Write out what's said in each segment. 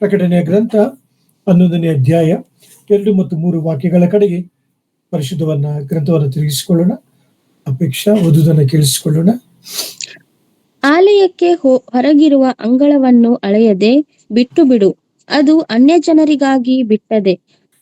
ಪ್ರಕಟಣೆಯ ಗ್ರಂಥ 11ನೇ ಅಧ್ಯಾಯ 2 ಮತ್ತು 3 ವಾಕ್ಯಗಳ ಕಡೆಗೆ ಪರಿಶುದ್ಧವನ್ನ ಗ್ರಂಥವನ್ನು ತಿರುಗಿಸಿಕೊಳ್ಳೋಣ. ಅಪೇಕ್ಷಾ ಓದುವುದನ್ನು ಕೇಳಿಸಿಕೊಳ್ಳೋಣ. ಆಲಯಕ್ಕೆ ಹೊರಗಿರುವ ಅಂಗಳವನ್ನು ಅಳೆಯದೆ ಬಿಟ್ಟು ಬಿಡು, ಅದು ಅನ್ಯಜನರಿಗಾಗಿ ಬಿಟ್ಟದೆ.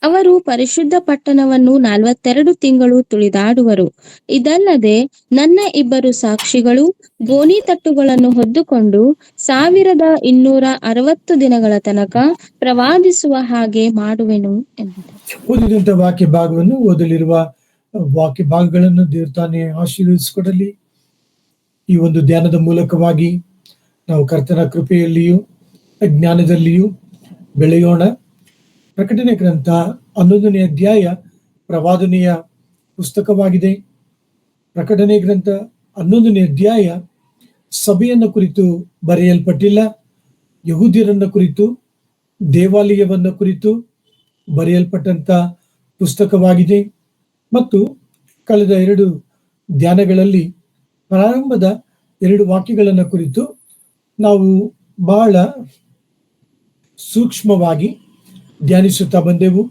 ಅವರು ಪರಿಶುದ್ಧ ಪಟ್ಟಣವನ್ನು 42 ತಿಂಗಳು ತುಳಿದಾಡುವರು. ಇದಲ್ಲದೆ ನನ್ನ 2 ಸಾಕ್ಷಿಗಳು ಗೋಣಿತಟ್ಟುಗಳನ್ನು ಹೊದ್ದುಕೊಂಡು 1260 ದಿನಗಳ ತನಕ ಪ್ರವಾದಿಸುವ ಹಾಗೆ ಮಾಡುವೆನು ಎಂಬುದು. ಓದಿದಂತ ವಾಕ್ಯ ಭಾಗವನ್ನು ಓದಲಿರುವ ವಾಕ್ಯ ಭಾಗಗಳನ್ನು ದೇವರು ತಾನೇ ಆಶೀರ್ವದಿಸಿಕೊಡಲಿ. ಈ ಒಂದು ಧ್ಯಾನದ ಮೂಲಕವಾಗಿ ನಾವು ಕರ್ತನ ಕೃಪೆಯಲ್ಲಿಯೂ ಜ್ಞಾನದಲ್ಲಿಯೂ ಬೆಳೆಯೋಣ. ಪ್ರಕಟಣೆ ಗ್ರಂಥ 11ನೇ ಅಧ್ಯಾಯ ಪ್ರವಾದನೆಯ ಪುಸ್ತಕವಾಗಿದೆ. ಪ್ರಕಟಣೆ ಗ್ರಂಥ 11ನೇ ಅಧ್ಯಾಯ ಸಭೆಯನ್ನು ಕುರಿತು ಬರೆಯಲ್ಪಟ್ಟಿಲ್ಲ, ಯಹೂದ್ಯರನ್ನ ಕುರಿತು, ದೇವಾಲಯವನ್ನ ಕುರಿತು ಬರೆಯಲ್ಪಟ್ಟಂತ ಪುಸ್ತಕವಾಗಿದೆ. ಮತ್ತು ಕಳೆದ 2 ಧ್ಯಾನಗಳಲ್ಲಿ ಪ್ರಾರಂಭದ 2 ವಾಕ್ಯಗಳನ್ನು ಕುರಿತು ನಾವು ಬಹಳ ಸೂಕ್ಷ್ಮವಾಗಿ ಧ್ಯಾನಿಸುತ್ತಾ ಬಂದೆವು.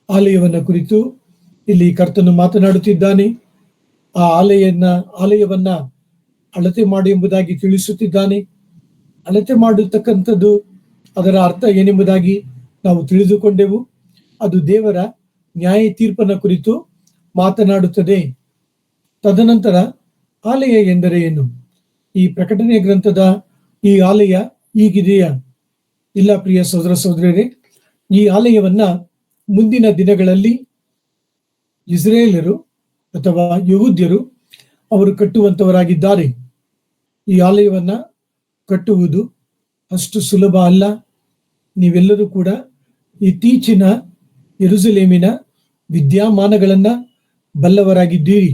ಆಲಯವನ್ನ ಕುರಿತು ಇಲ್ಲಿ ಕರ್ತನು ಮಾತನಾಡುತ್ತಿದ್ದಾನೆ. ಆ ಆಲಯವನ್ನ ಅಳತೆ ಮಾಡಿ ಎಂಬುದಾಗಿ ತಿಳಿಸುತ್ತಿದ್ದಾನೆ. ಅಳತೆ ಮಾಡತಕ್ಕಂಥದ್ದು ಅದರ ಅರ್ಥ ಏನೆಂಬುದಾಗಿ ನಾವು ತಿಳಿದುಕೊಂಡೆವು. ಅದು ದೇವರ ನ್ಯಾಯ ತೀರ್ಪನ ಕುರಿತು ಮಾತನಾಡುತ್ತದೆ. ತದನಂತರ ಆಲಯ ಎಂದರೆ ಏನು? ಈ ಪ್ರಕಟಣೆಯ ಗ್ರಂಥದ ಈ ಆಲಯ ಹೀಗಿದೆಯಾ? ಇಲ್ಲ ಪ್ರಿಯ ಸಹೋದರ ಸಹೋದರಿಯರೇ, ಈ ಆಲಯವನ್ನ ಮುಂದಿನ ದಿನಗಳಲ್ಲಿ ಇಸ್ರೇಲರು ಅಥವಾ ಯಹೂದ್ಯರು ಅವರು ಕಟ್ಟುವಂತವರಾಗಿದ್ದಾರೆ. ಈ ಆಲಯವನ್ನ ಕಟ್ಟುವುದು ಅಷ್ಟು ಸುಲಭ ಅಲ್ಲ. ನೀವೆಲ್ಲರೂ ಕೂಡ ಇತ್ತೀಚಿನ ಯೆರೂಸಲೇಮಿನ ವಿದ್ಯಮಾನಗಳನ್ನ ಬಲ್ಲವರಾಗಿದ್ದೀರಿ.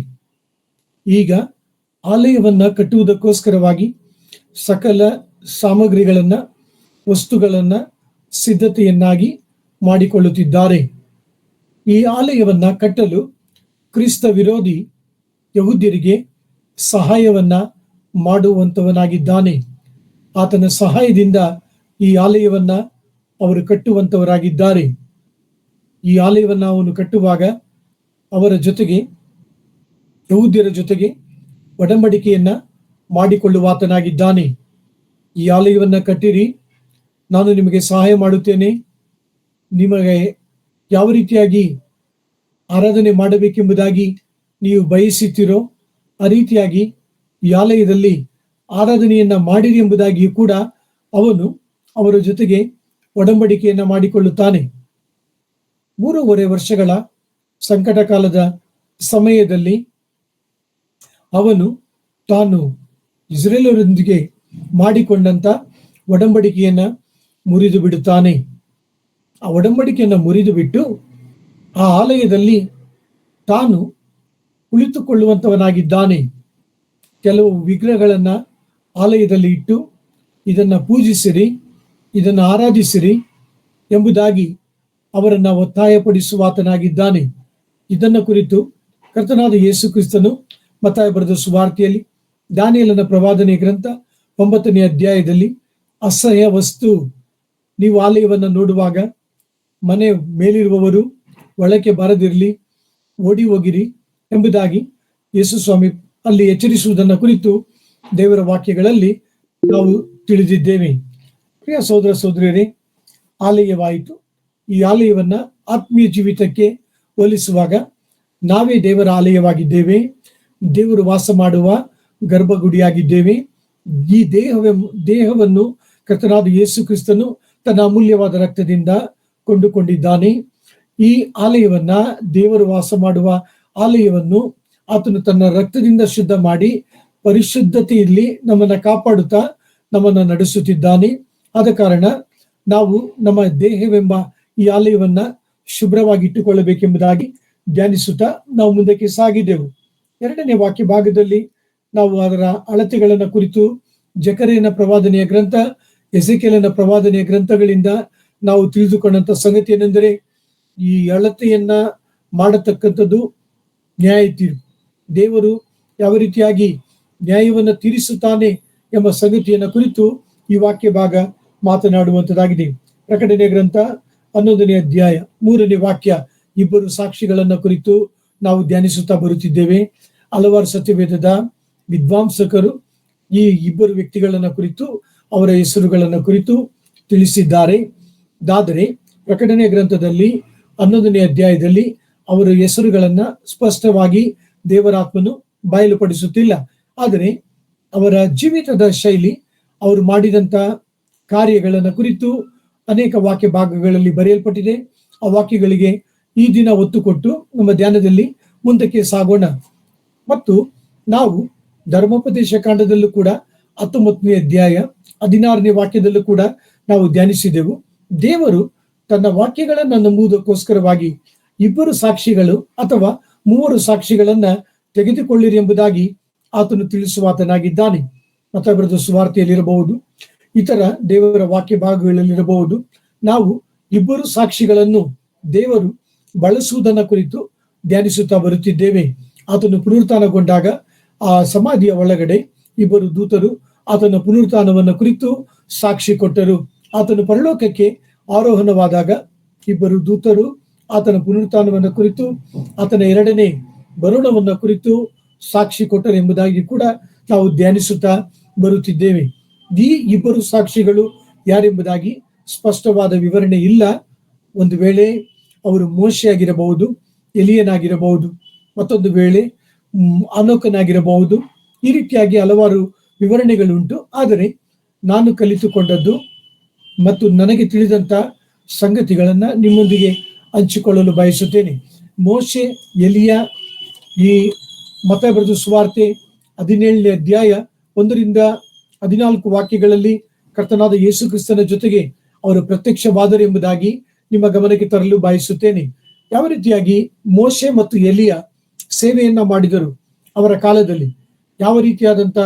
ಈಗ ಆಲಯವನ್ನ ಕಟ್ಟುವುದಕ್ಕೋಸ್ಕರವಾಗಿ ಸಕಲ ಸಾಮಗ್ರಿಗಳನ್ನ, ವಸ್ತುಗಳನ್ನ ಸಿದ್ಧತೆಯನ್ನಾಗಿ ಮಾಡಿಕೊಳ್ಳುತ್ತಿದ್ದಾರೆ. ಈ ಆಲಯವನ್ನ ಕಟ್ಟಲು ಕ್ರಿಸ್ತ ವಿರೋಧಿ ಯಹೂದ್ಯರಿಗೆ ಸಹಾಯವನ್ನ ಮಾಡುವಂತವನಾಗಿದ್ದಾನೆ. ಆತನ ಸಹಾಯದಿಂದ ಈ ಆಲಯವನ್ನ ಅವರು ಕಟ್ಟುವಂತವರಾಗಿದ್ದಾರೆ. ಈ ಆಲಯವನ್ನ ಅವನು ಕಟ್ಟುವಾಗ ಅವರ ಜೊತೆಗೆ, ಯಹೂದ್ಯರ ಜೊತೆಗೆ ಒಡಂಬಡಿಕೆಯನ್ನ ಮಾಡಿಕೊಳ್ಳುವಾತನಾಗಿದ್ದಾನೆ. ಈ ಆಲಯವನ್ನ ಕಟ್ಟಿರಿ, ನಾನು ನಿಮಗೆ ಸಹಾಯ ಮಾಡುತ್ತೇನೆ, ನಿಮಗೆ ಯಾವ ರೀತಿಯಾಗಿ ಆರಾಧನೆ ಮಾಡಬೇಕೆಂಬುದಾಗಿ ನೀವು ಬಯಸುತ್ತೀರೋ ಆ ರೀತಿಯಾಗಿ ಈ ಆಲಯದಲ್ಲಿ ಆರಾಧನೆಯನ್ನ ಮಾಡಿರಿ ಎಂಬುದಾಗಿಯೂ ಕೂಡ ಅವನು ಅವರ ಜೊತೆಗೆ ಒಡಂಬಡಿಕೆಯನ್ನ ಮಾಡಿಕೊಳ್ಳುತ್ತಾನೆ. 3.5 ವರ್ಷಗಳ ಸಂಕಟ ಕಾಲದ ಸಮಯದಲ್ಲಿ ಅವನು ತಾನು ಇಸ್ರೇಲರೊಂದಿಗೆ ಮಾಡಿಕೊಂಡಂತ ಒಡಂಬಡಿಕೆಯನ್ನ ಮುರಿದು ಬಿಡುತ್ತಾನೆ. ಆ ಒಡಂಬಡಿಕೆಯನ್ನ ಮುರಿದು ಬಿಟ್ಟು ಆ ಆಲಯದಲ್ಲಿ ತಾನು ಕುಳಿತುಕೊಳ್ಳುವಂತವನಾಗಿದ್ದಾನೆ. ಕೆಲವು ವಿಗ್ರಹಗಳನ್ನ ಆಲಯದಲ್ಲಿ ಇಟ್ಟು ಇದನ್ನ ಪೂಜಿಸಿರಿ, ಇದನ್ನ ಆರಾಧಿಸಿರಿ ಎಂಬುದಾಗಿ ಅವರನ್ನ ಒತ್ತಾಯಪಡಿಸುವಾತನಾಗಿದ್ದಾನೆ. ಇದನ್ನ ಕುರಿತು ಕರ್ತನಾದ ಯೇಸು ಕ್ರಿಸ್ತನು ಮತ್ತಾಯ ಬರೆದ ಸುವಾರ್ತೆಯಲ್ಲಿ, ದಾನಿಯೇಲನ ಪ್ರವಾದನೆ ಗ್ರಂಥ 9ನೇ ಅಧ್ಯಾಯದಲ್ಲಿ, ಅಸಹ್ಯ ವಸ್ತು, ನೀವು ಆಲಯವನ್ನ ನೋಡುವಾಗ ಮನೆ ಮೇಲಿರುವವರು ಒಳಕ್ಕೆ ಬರದಿರಲಿ, ಓಡಿ ಹೋಗಿರಿ ಎಂಬುದಾಗಿ ಯೇಸು ಸ್ವಾಮಿ ಅಲ್ಲಿ ಎಚ್ಚರಿಸುವುದನ್ನ ಕುರಿತು ದೇವರ ವಾಕ್ಯಗಳಲ್ಲಿ ನಾವು ತಿಳಿದಿದ್ದೇವೆ. ಪ್ರಿಯ ಸಹೋದರ ಸಹೋದರಿಯರೇ, ಆಲಯವಾಯಿತು. ಈ ಆಲಯವನ್ನ ಆತ್ಮೀಯ ಜೀವಿತಕ್ಕೆ ಹೋಲಿಸುವಾಗ ನಾವೇ ದೇವರ ಆಲಯವಾಗಿದ್ದೇವೆ, ದೇವರು ವಾಸ ಮಾಡುವ ಗರ್ಭಗುಡಿಯಾಗಿದ್ದೇವೆ. ಈ ದೇಹವನ್ನು ಕರ್ತನಾದ ಯೇಸು ಕ್ರಿಸ್ತನು ತನ್ನ ಅಮೂಲ್ಯವಾದ ರಕ್ತದಿಂದ ಕೊಂಡುಕೊಂಡಿದ್ದಾನೆ. ಈ ಆಲಯವನ್ನ, ದೇವರು ವಾಸ ಮಾಡುವ ಆಲಯವನ್ನು ಆತನು ತನ್ನ ರಕ್ತದಿಂದ ಶುದ್ಧ ಮಾಡಿ ಪರಿಶುದ್ಧತೆಯಲ್ಲಿ ನಮ್ಮನ್ನ ಕಾಪಾಡುತ್ತಾ ನಮ್ಮನ್ನ ನಡೆಸುತ್ತಿದ್ದಾನೆ. ಆದ ಕಾರಣ ನಾವು ನಮ್ಮ ದೇಹವೆಂಬ ಈ ಆಲಯವನ್ನ ಶುಭ್ರವಾಗಿ ಇಟ್ಟುಕೊಳ್ಳಬೇಕೆಂಬುದಾಗಿ ಧ್ಯಾನಿಸುತ್ತಾ ನಾವು ಮುಂದಕ್ಕೆ ಸಾಗಿದೆವು. 2ನೇ ವಾಕ್ಯ ಭಾಗದಲ್ಲಿ ನಾವು ಅದರ ಅಳತೆಗಳನ್ನ ಕುರಿತು ಜಕರೀಯನ ಪ್ರವಾದನೆಯ ಗ್ರಂಥ, ಎಸೆಕೇಲನ ಪ್ರವಾದನೆಯ ಗ್ರಂಥಗಳಿಂದ ನಾವು ತಿಳಿದುಕೊಂಡಂತ ಸಂಗತಿ ಏನೆಂದರೆ, ಈ ಅಳತೆಯನ್ನ ಮಾಡತಕ್ಕಂಥದ್ದು ನ್ಯಾಯ ತೀರ್ಪು. ದೇವರು ಯಾವ ರೀತಿಯಾಗಿ ನ್ಯಾಯವನ್ನ ತೀರಿಸುತ್ತಾನೆ ಎಂಬ ಸಂಗತಿಯನ್ನ ಕುರಿತು ಈ ವಾಕ್ಯ ಭಾಗ ಮಾತನಾಡುವಂತದ್ದಾಗಿದೆ. ಪ್ರಕಟಣೆ ಗ್ರಂಥ 11ನೇ ಅಧ್ಯಾಯ 3ನೇ ವಾಕ್ಯ, ಇಬ್ಬರು ಸಾಕ್ಷಿಗಳನ್ನ ಕುರಿತು ನಾವು ಧ್ಯಾನಿಸುತ್ತಾ ಬರುತ್ತಿದ್ದೇವೆ. ಹಲವಾರು ಸತ್ಯವೇದದ ವಿದ್ವಾಂಸಕರು ಈ ಇಬ್ಬರು ವ್ಯಕ್ತಿಗಳನ್ನ ಕುರಿತು, ಅವರ ಹೆಸರುಗಳನ್ನ ಕುರಿತು ತಿಳಿಸಿದ್ದಾರೆ. ಆದರೆ ಪ್ರಕಟಣೆ ಗ್ರಂಥದಲ್ಲಿ 11ನೇ ಅಧ್ಯಾಯದಲ್ಲಿ ಅವರ ಹೆಸರುಗಳನ್ನ ಸ್ಪಷ್ಟವಾಗಿ ದೇವರಾತ್ಮನು ಬಯಲುಪಡಿಸುತ್ತಿಲ್ಲ. ಆದರೆ ಅವರ ಜೀವಿತದ ಶೈಲಿ, ಅವರು ಮಾಡಿದಂತ ಕಾರ್ಯಗಳನ್ನ ಕುರಿತು ಅನೇಕ ವಾಕ್ಯ ಭಾಗಗಳಲ್ಲಿ ಬರೆಯಲ್ಪಟ್ಟಿದೆ. ಆ ವಾಕ್ಯಗಳಿಗೆ ಈ ದಿನ ಒತ್ತು ಕೊಟ್ಟು ನಮ್ಮ ಧ್ಯಾನದಲ್ಲಿ ಮುಂದಕ್ಕೆ ಸಾಗೋಣ. ಮತ್ತು ನಾವು ಧರ್ಮೋಪದೇಶ ಕಾಂಡದಲ್ಲೂ ಕೂಡ 19ನೇ ಅಧ್ಯಾಯ 16ನೇ ವಾಕ್ಯದಲ್ಲೂ ಕೂಡ ನಾವು ಧ್ಯಾನಿಸಿದೆವು. ದೇವರು ತನ್ನ ವಾಕ್ಯಗಳನ್ನ ನಂಬುವುದಕ್ಕೋಸ್ಕರವಾಗಿ ಇಬ್ಬರು ಸಾಕ್ಷಿಗಳು ಅಥವಾ 3 ಸಾಕ್ಷಿಗಳನ್ನ ತೆಗೆದುಕೊಳ್ಳಿರಿ ಎಂಬುದಾಗಿ ಆತನು ತಿಳಿಸುವಾತನಾಗಿದ್ದಾನೆ. ಮತ್ತೊಬ್ಬರದು ಸುವಾರ್ತೆಯಲ್ಲಿರಬಹುದು, ಇತರ ದೇವರ ವಾಕ್ಯ ಭಾಗಗಳಲ್ಲಿರಬಹುದು. ನಾವು ಇಬ್ಬರು ಸಾಕ್ಷಿಗಳನ್ನು ದೇವರು ಬಳಸುವುದನ್ನ ಕುರಿತು ಧ್ಯಾನಿಸುತ್ತಾ ಬರುತ್ತಿದ್ದೇವೆ. ಆತನು ಪುನರುತ್ಥಾನಗೊಂಡಾಗ ಆ ಸಮಾಧಿಯ ಒಳಗಡೆ ಇಬ್ಬರು ದೂತರು ಆತನ ಪುನರುತ್ಥಾನವನ್ನು ಕುರಿತು ಸಾಕ್ಷಿ ಕೊಟ್ಟರು. ಆತನು ಪರಲೋಕಕ್ಕೆ ಆರೋಹಣವಾದಾಗ ಇಬ್ಬರು ದೂತರು ಆತನ ಪುನರುತ್ಥಾನವನ್ನು ಕುರಿತು, ಆತನ 2ನೇ ಬರುಣವನ್ನ ಕುರಿತು ಸಾಕ್ಷಿ ಕೊಟ್ಟರು ಎಂಬುದಾಗಿ ಕೂಡ ನಾವು ಧ್ಯಾನಿಸುತ್ತಾ ಬರುತ್ತಿದ್ದೇವೆ. ಈ ಇಬ್ಬರು ಸಾಕ್ಷಿಗಳು ಯಾರೆಂಬುದಾಗಿ ಸ್ಪಷ್ಟವಾದ ವಿವರಣೆ ಇಲ್ಲ. ಒಂದು ವೇಳೆ ಅವರು ಮೋಶೆ ಆಗಿರಬಹುದು, ಎಲಿಯನಾಗಿರಬಹುದು, ಮತ್ತೊಂದು ವೇಳೆ ಅನೋಕನಾಗಿರಬಹುದು. ಈ ರೀತಿಯಾಗಿ ಹಲವಾರು ವಿವರಣೆಗಳುಂಟು. ಆದರೆ ನಾನು ಕಲಿತುಕೊಂಡದ್ದು ಮತ್ತು ನನಗೆ ತಿಳಿದಂತ ಸಂಗತಿಗಳನ್ನ ನಿಮ್ಮೊಂದಿಗೆ ಹಂಚಿಕೊಳ್ಳಲು ಬಯಸುತ್ತೇನೆ. ಮೋಶೆ, ಎಲಿಯ, ಈ ಮತ್ತೊಬ್ಬರದು ಸುವಾರ್ತೆ 17ನೇ ಅಧ್ಯಾಯ 1ರಿಂದ 14 ವಾಕ್ಯಗಳಲ್ಲಿ ಕರ್ತನಾದ ಯೇಸು ಕ್ರಿಸ್ತನ ಜೊತೆಗೆ ಅವರು ಪ್ರತ್ಯಕ್ಷವಾದರು ಎಂಬುದಾಗಿ ನಿಮ್ಮ ಗಮನಕ್ಕೆ ತರಲು ಬಯಸುತ್ತೇನೆ. ಯಾವ ರೀತಿಯಾಗಿ ಮೋಶೆ ಮತ್ತು ಎಲಿಯ ಸೇವೆಯನ್ನ ಮಾಡಿದರು, ಅವರ ಕಾಲದಲ್ಲಿ ಯಾವ ರೀತಿಯಾದಂತ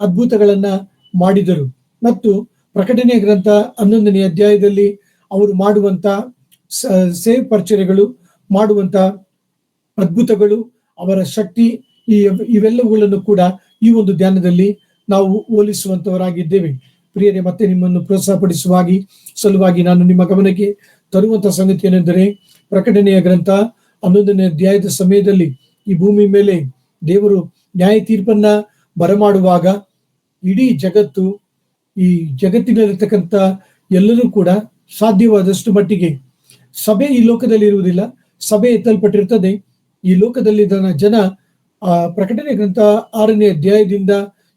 ಅದ್ಭುತಗಳನ್ನ ಮಾಡಿದರು, ಮತ್ತು ಪ್ರಕಟಣೆ ಗ್ರಂಥ 11ನೇ ಅಧ್ಯಾಯದಲ್ಲಿ ಅವರು ಮಾಡುವಂತ ಸೇವೆ ಪರಿಚರ್ಯಗಳು, ಮಾಡುವಂತ ಅದ್ಭುತಗಳು, ಅವರ ಶಕ್ತಿ, ಇವೆಲ್ಲವುಗಳನ್ನು ಕೂಡ ಈ ಒಂದು ಧ್ಯಾನದಲ್ಲಿ ನಾವು ಹೋಲಿಸುವಂತವರಾಗಿದ್ದೇವೆ. ಪ್ರಿಯರೇ, ಮತ್ತೆ ನಿಮ್ಮನ್ನು ಪ್ರೋತ್ಸಾಹಪಡಿಸುವಾಗಿ ಸಲುವಾಗಿ ನಾನು ನಿಮ್ಮ ಗಮನಕ್ಕೆ ತರುವಂತಹ ಸಂಗತಿ ಏನೆಂದರೆ, ಪ್ರಕಟಣೆಯ ಗ್ರಂಥ 11ನೇ ಅಧ್ಯಾಯದ ಸಮಯದಲ್ಲಿ ಈ ಭೂಮಿ ಮೇಲೆ ದೇವರು ನ್ಯಾಯ ತೀರ್ಪನ್ನ ಬರಮಾಡುವಾಗ ಇಡೀ ಜಗತ್ತು, ಈ ಜಗತ್ತಿನಲ್ಲಿರ್ತಕ್ಕಂಥ ಎಲ್ಲರೂ ಕೂಡ ಸಾಧ್ಯವಾದಷ್ಟು ಮಟ್ಟಿಗೆ, ಸಭೆ ಈ ಲೋಕದಲ್ಲಿ ಇರುವುದಿಲ್ಲ, ಸಭೆ ಎತ್ತಲ್ಪಟ್ಟಿರ್ತದೆ. ಈ ಲೋಕದಲ್ಲಿ ಜನ ಪ್ರಕಟಣೆ ಗ್ರಂಥ 6ನೇ ಅಧ್ಯಾಯದಿಂದ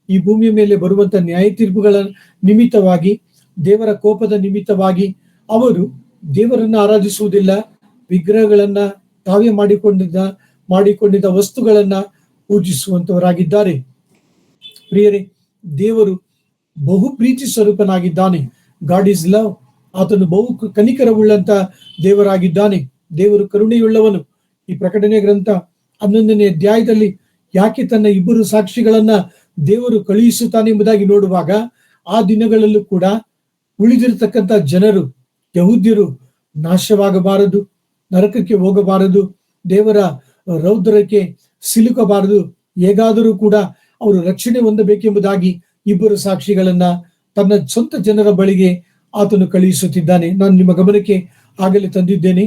ಈ ಭೂಮಿಯ ಮೇಲೆ ಬರುವಂತ ನ್ಯಾಯ ತೀರ್ಪುಗಳ ನಿಮಿತ್ತವಾಗಿ, ದೇವರ ಕೋಪದ ನಿಮಿತ್ತವಾಗಿ ಅವರು ದೇವರನ್ನ ಆರಾಧಿಸುವುದಿಲ್ಲ, ವಿಗ್ರಹಗಳನ್ನ ತಾವೇ ಮಾಡಿಕೊಂಡಿದ್ದ ವಸ್ತುಗಳನ್ನ ಪೂಜಿಸುವಂತವರಾಗಿದ್ದಾರೆ. ಪ್ರಿಯರೇ, ದೇವರು ಬಹು ಪ್ರೀತಿ ಸ್ವರೂಪನಾಗಿದ್ದಾನೆ. God is love. ಆತನು ಬಹು ಕನಿಕರವುಳ್ಳಂತ ದೇವರಾಗಿದ್ದಾನೆ. ದೇವರು ಕರುಣೆಯುಳ್ಳವನು. ಈ ಪ್ರಕಟಣೆ ಗ್ರಂಥ 11ನೇ ಅಧ್ಯಾಯದಲ್ಲಿ ಯಾಕೆ ತನ್ನ ಇಬ್ಬರು ಸಾಕ್ಷಿಗಳನ್ನ ದೇವರು ಕಳುಹಿಸುತ್ತಾನೆ ಎಂಬುದಾಗಿ ನೋಡುವಾಗ, ಆ ದಿನಗಳಲ್ಲೂ ಕೂಡ ಉಳಿದಿರತಕ್ಕಂಥ ಜನರು, ಯಹೂದ್ಯರು ನಾಶವಾಗಬಾರದು, ನರಕಕ್ಕೆ ಹೋಗಬಾರದು, ದೇವರ ರೌದ್ರಕ್ಕೆ ಸಿಲುಕಬಾರದು, ಹೇಗಾದರೂ ಕೂಡ ಅವರು ರಕ್ಷಣೆ ಹೊಂದಬೇಕೆಂಬುದಾಗಿ ಇಬ್ಬರು ಸಾಕ್ಷಿಗಳನ್ನ ತನ್ನ ಸ್ವಂತ ಜನರ ಬಳಿಗೆ ಆತನು ಕಳುಹಿಸುತ್ತಿದ್ದಾನೆ. ನಾನು ನಿಮ್ಮ ಗಮನಕ್ಕೆ ಆಗಲೇ ತಂದಿದ್ದೇನೆ.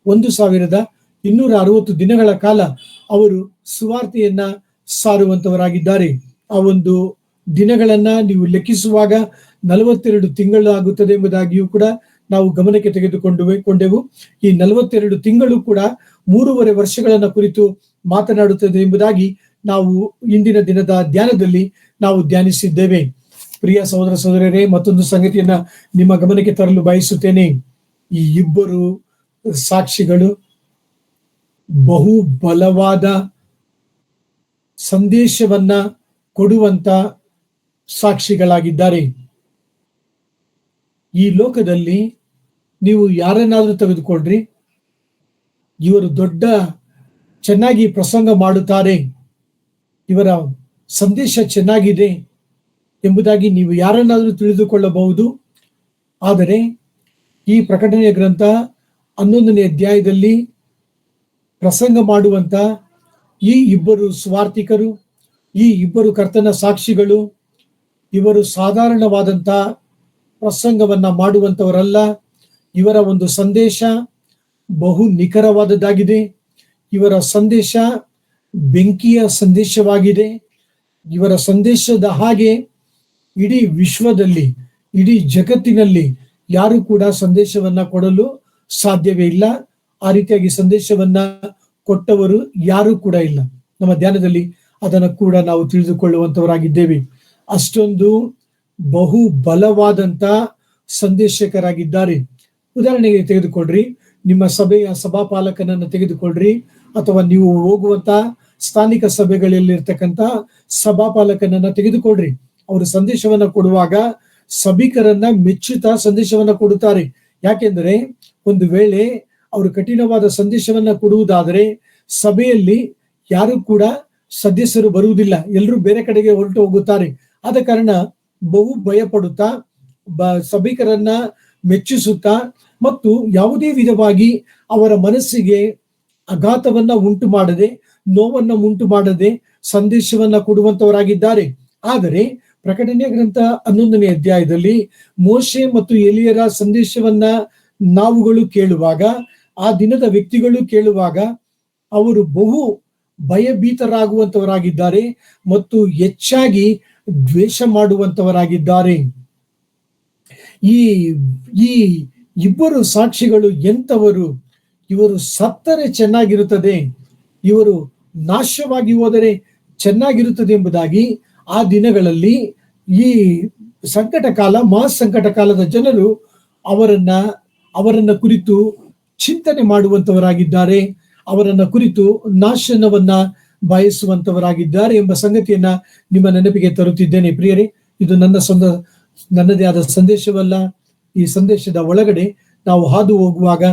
1260 ದಿನಗಳ ಕಾಲ ಅವರು ಸುವಾರ್ತೆಯನ್ನ ಸಾರುವಂತವರಾಗಿದ್ದಾರೆ. ಆ ಒಂದು ದಿನಗಳನ್ನ ನೀವು ಲೆಕ್ಕಿಸುವಾಗ 42 ತಿಂಗಳು ಆಗುತ್ತದೆ ಎಂಬುದಾಗಿಯೂ ಕೂಡ ನಾವು ಗಮನಕ್ಕೆ ತೆಗೆದುಕೊಂಡೆವು. ಈ 42 ತಿಂಗಳು ಕೂಡ 3.5 ವರ್ಷಗಳನ್ನ ಕುರಿತು ಮಾತನಾಡುತ್ತದೆ ಎಂಬುದಾಗಿ ನಾವು ಇಂದಿನ ದಿನದ ಧ್ಯಾನದಲ್ಲಿ ನಾವು ಧ್ಯಾನಿಸಿದ್ದೇವೆ. ಪ್ರಿಯ ಸಹೋದರ ಸಹೋದರರೇ, ಮತ್ತೊಂದು ಸಂಗತಿಯನ್ನ ನಿಮ್ಮ ಗಮನಕ್ಕೆ ತರಲು ಬಯಸುತ್ತೇನೆ. ಈ ಇಬ್ಬರು ಸಾಕ್ಷಿಗಳು ಬಹು ಬಲವಾದ ಸಂದೇಶವನ್ನ ಕೊಡುವಂತ ಸಾಕ್ಷಿಗಳಾಗಿದ್ದಾರೆ. ಈ ಲೋಕದಲ್ಲಿ ನೀವು ಯಾರನ್ನಾದ್ರೂ ತೆಗೆದುಕೊಳ್ರಿ, ಇವರು ಚೆನ್ನಾಗಿ ಪ್ರಸಂಗ ಮಾಡುತ್ತಾರೆ, ಇವರ ಸಂದೇಶ ಚೆನ್ನಾಗಿದೆ ಎಂಬುದಾಗಿ ನೀವು ಯಾರನ್ನಾದ್ರೂ ತಿಳಿದುಕೊಳ್ಳಬಹುದು. ಆದರೆ ಈ ಪ್ರಕಟಣೆಯ ಗ್ರಂಥ 11ನೇ ಅಧ್ಯಾಯದಲ್ಲಿ ಪ್ರಸಂಗ ಮಾಡುವಂತ ಈ ಇಬ್ಬರು ಸ್ವಾರ್ಥಿಕರು, ಈ ಇಬ್ಬರು ಕರ್ತನ ಸಾಕ್ಷಿಗಳು, ಇವರು ಸಾಧಾರಣವಾದಂತ ಪ್ರಸಂಗವನ್ನ ಮಾಡುವಂತವರಲ್ಲ. ಇವರ ಒಂದು ಸಂದೇಶ ಬಹು ನಿಖರವಾದದ್ದಾಗಿದೆ. ಇವರ ಸಂದೇಶ ಬೆಂಕಿಯ ಸಂದೇಶವಾಗಿದೆ. ಇವರ ಸಂದೇಶದ ಹಾಗೆ ಇಡೀ ವಿಶ್ವದಲ್ಲಿ, ಇಡೀ ಜಗತ್ತಿನಲ್ಲಿ ಯಾರು ಕೂಡ ಸಂದೇಶವನ್ನ ಕೊಡಲು ಸಾಧ್ಯವೇ ಇಲ್ಲ. ಆ ರೀತಿಯಾಗಿ ಸಂದೇಶವನ್ನ ಕೊಟ್ಟವರು ಯಾರು ಕೂಡ ಇಲ್ಲ. ನಮ್ಮ ಧ್ಯಾನದಲ್ಲಿ ಅದನ್ನು ಕೂಡ ನಾವು ತಿಳಿದುಕೊಳ್ಳುವಂತವರಾಗಿದ್ದೇವೆ. ಅಷ್ಟೊಂದು ಬಹು ಬಲವಾದಂತ ಸಂದೇಶಕರಾಗಿದ್ದಾರೆ. ಉದಾಹರಣೆಗೆ ತೆಗೆದುಕೊಳ್ರಿ, ನಿಮ್ಮ ಸಭೆಯ ಸಭಾಪಾಲಕನನ್ನು ತೆಗೆದುಕೊಳ್ರಿ, ಅಥವಾ ನೀವು ಹೋಗುವಂತ ಸ್ಥಾನಿಕ ಸಭೆಗಳಲ್ಲಿರ್ತಕ್ಕಂಥ ಸಭಾಪಾಲಕನನ್ನ ತೆಗೆದುಕೊಳ್ರಿ. ಅವರು ಸಂದೇಶವನ್ನ ಕೊಡುವಾಗ ಸಭಿಕರನ್ನ ಮೆಚ್ಚುತ್ತಾ ಸಂದೇಶವನ್ನ ಕೊಡುತ್ತಾರೆ. ಯಾಕೆಂದ್ರೆ ಒಂದು ವೇಳೆ ಅವರು ಕಠಿಣವಾದ ಸಂದೇಶವನ್ನ ಕೊಡುವುದಾದರೆ ಸಭೆಯಲ್ಲಿ ಯಾರು ಕೂಡ ಸದಸ್ಯರು ಬರುವುದಿಲ್ಲ, ಎಲ್ಲರೂ ಬೇರೆ ಕಡೆಗೆ ಹೊರಟು ಹೋಗುತ್ತಾರೆ. ಆದ ಕಾರಣ ಬಹು ಭಯ ಪಡುತ್ತಾ ಸಭಿಕರನ್ನ ಮೆಚ್ಚಿಸುತ್ತಾ ಮತ್ತು ಯಾವುದೇ ವಿಧವಾಗಿ ಅವರ ಮನಸ್ಸಿಗೆ ಆಘಾತವನ್ನ ಉಂಟು ಮಾಡದೆ, ನೋವನ್ನ ಉಂಟು ಮಾಡದೆ ಸಂದೇಶವನ್ನ ಕೊಡುವಂತವರಾಗಿದ್ದಾರೆ. ಆದರೆ ಪ್ರಕಟಣೆಯ ಗ್ರಂಥ 11ನೇ ಅಧ್ಯಾಯದಲ್ಲಿ ಮೋಶೆ ಮತ್ತು ಎಲಿಯರ ಸಂದೇಶವನ್ನ ನಾವುಗಳು ಕೇಳುವಾಗ, ಆ ದಿನದ ವ್ಯಕ್ತಿಗಳು ಕೇಳುವಾಗ ಅವರು ಬಹು ಭಯಭೀತರಾಗುವಂತವರಾಗಿದ್ದಾರೆ ಮತ್ತು ಹೆಚ್ಚಾಗಿ ದ್ವೇಷ ಮಾಡುವಂತವರಾಗಿದ್ದಾರೆ. ಈ ಇಬ್ಬರು ಸಾಕ್ಷಿಗಳು ಎಂತವರು? ಇವರು ಸತ್ತರೆ ಚೆನ್ನಾಗಿರುತ್ತದೆ, ಇವರು ನಾಶವಾಗಿ ಹೋದರೆ ಚೆನ್ನಾಗಿರುತ್ತದೆ ಎಂಬುದಾಗಿ ಆ ದಿನಗಳಲ್ಲಿ ಈ ಸಂಕಟ ಕಾಲ, ಮಹಾಸಂಕಟ ಕಾಲದ ಜನರು ಅವರನ್ನ ಕುರಿತು ಚಿಂತನೆ ಮಾಡುವಂತವರಾಗಿದ್ದಾರೆ, ಅವರನ್ನ ಕುರಿತು ನಾಶನವನ್ನ ಬಯಸುವಂತವರಾಗಿದ್ದಾರೆ ಎಂಬ ಸಂಗತಿಯನ್ನ ನಿಮ್ಮ ನೆನಪಿಗೆ ತರುತ್ತಿದ್ದೇನೆ. ಪ್ರಿಯರೇ, ಇದು ನನ್ನದೇ ಆದ ಸಂದೇಶವಲ್ಲ. ಈ ಸಂದೇಶದ ಒಳಗಡೆ ನಾವು ಹಾದು ಹೋಗುವಾಗ,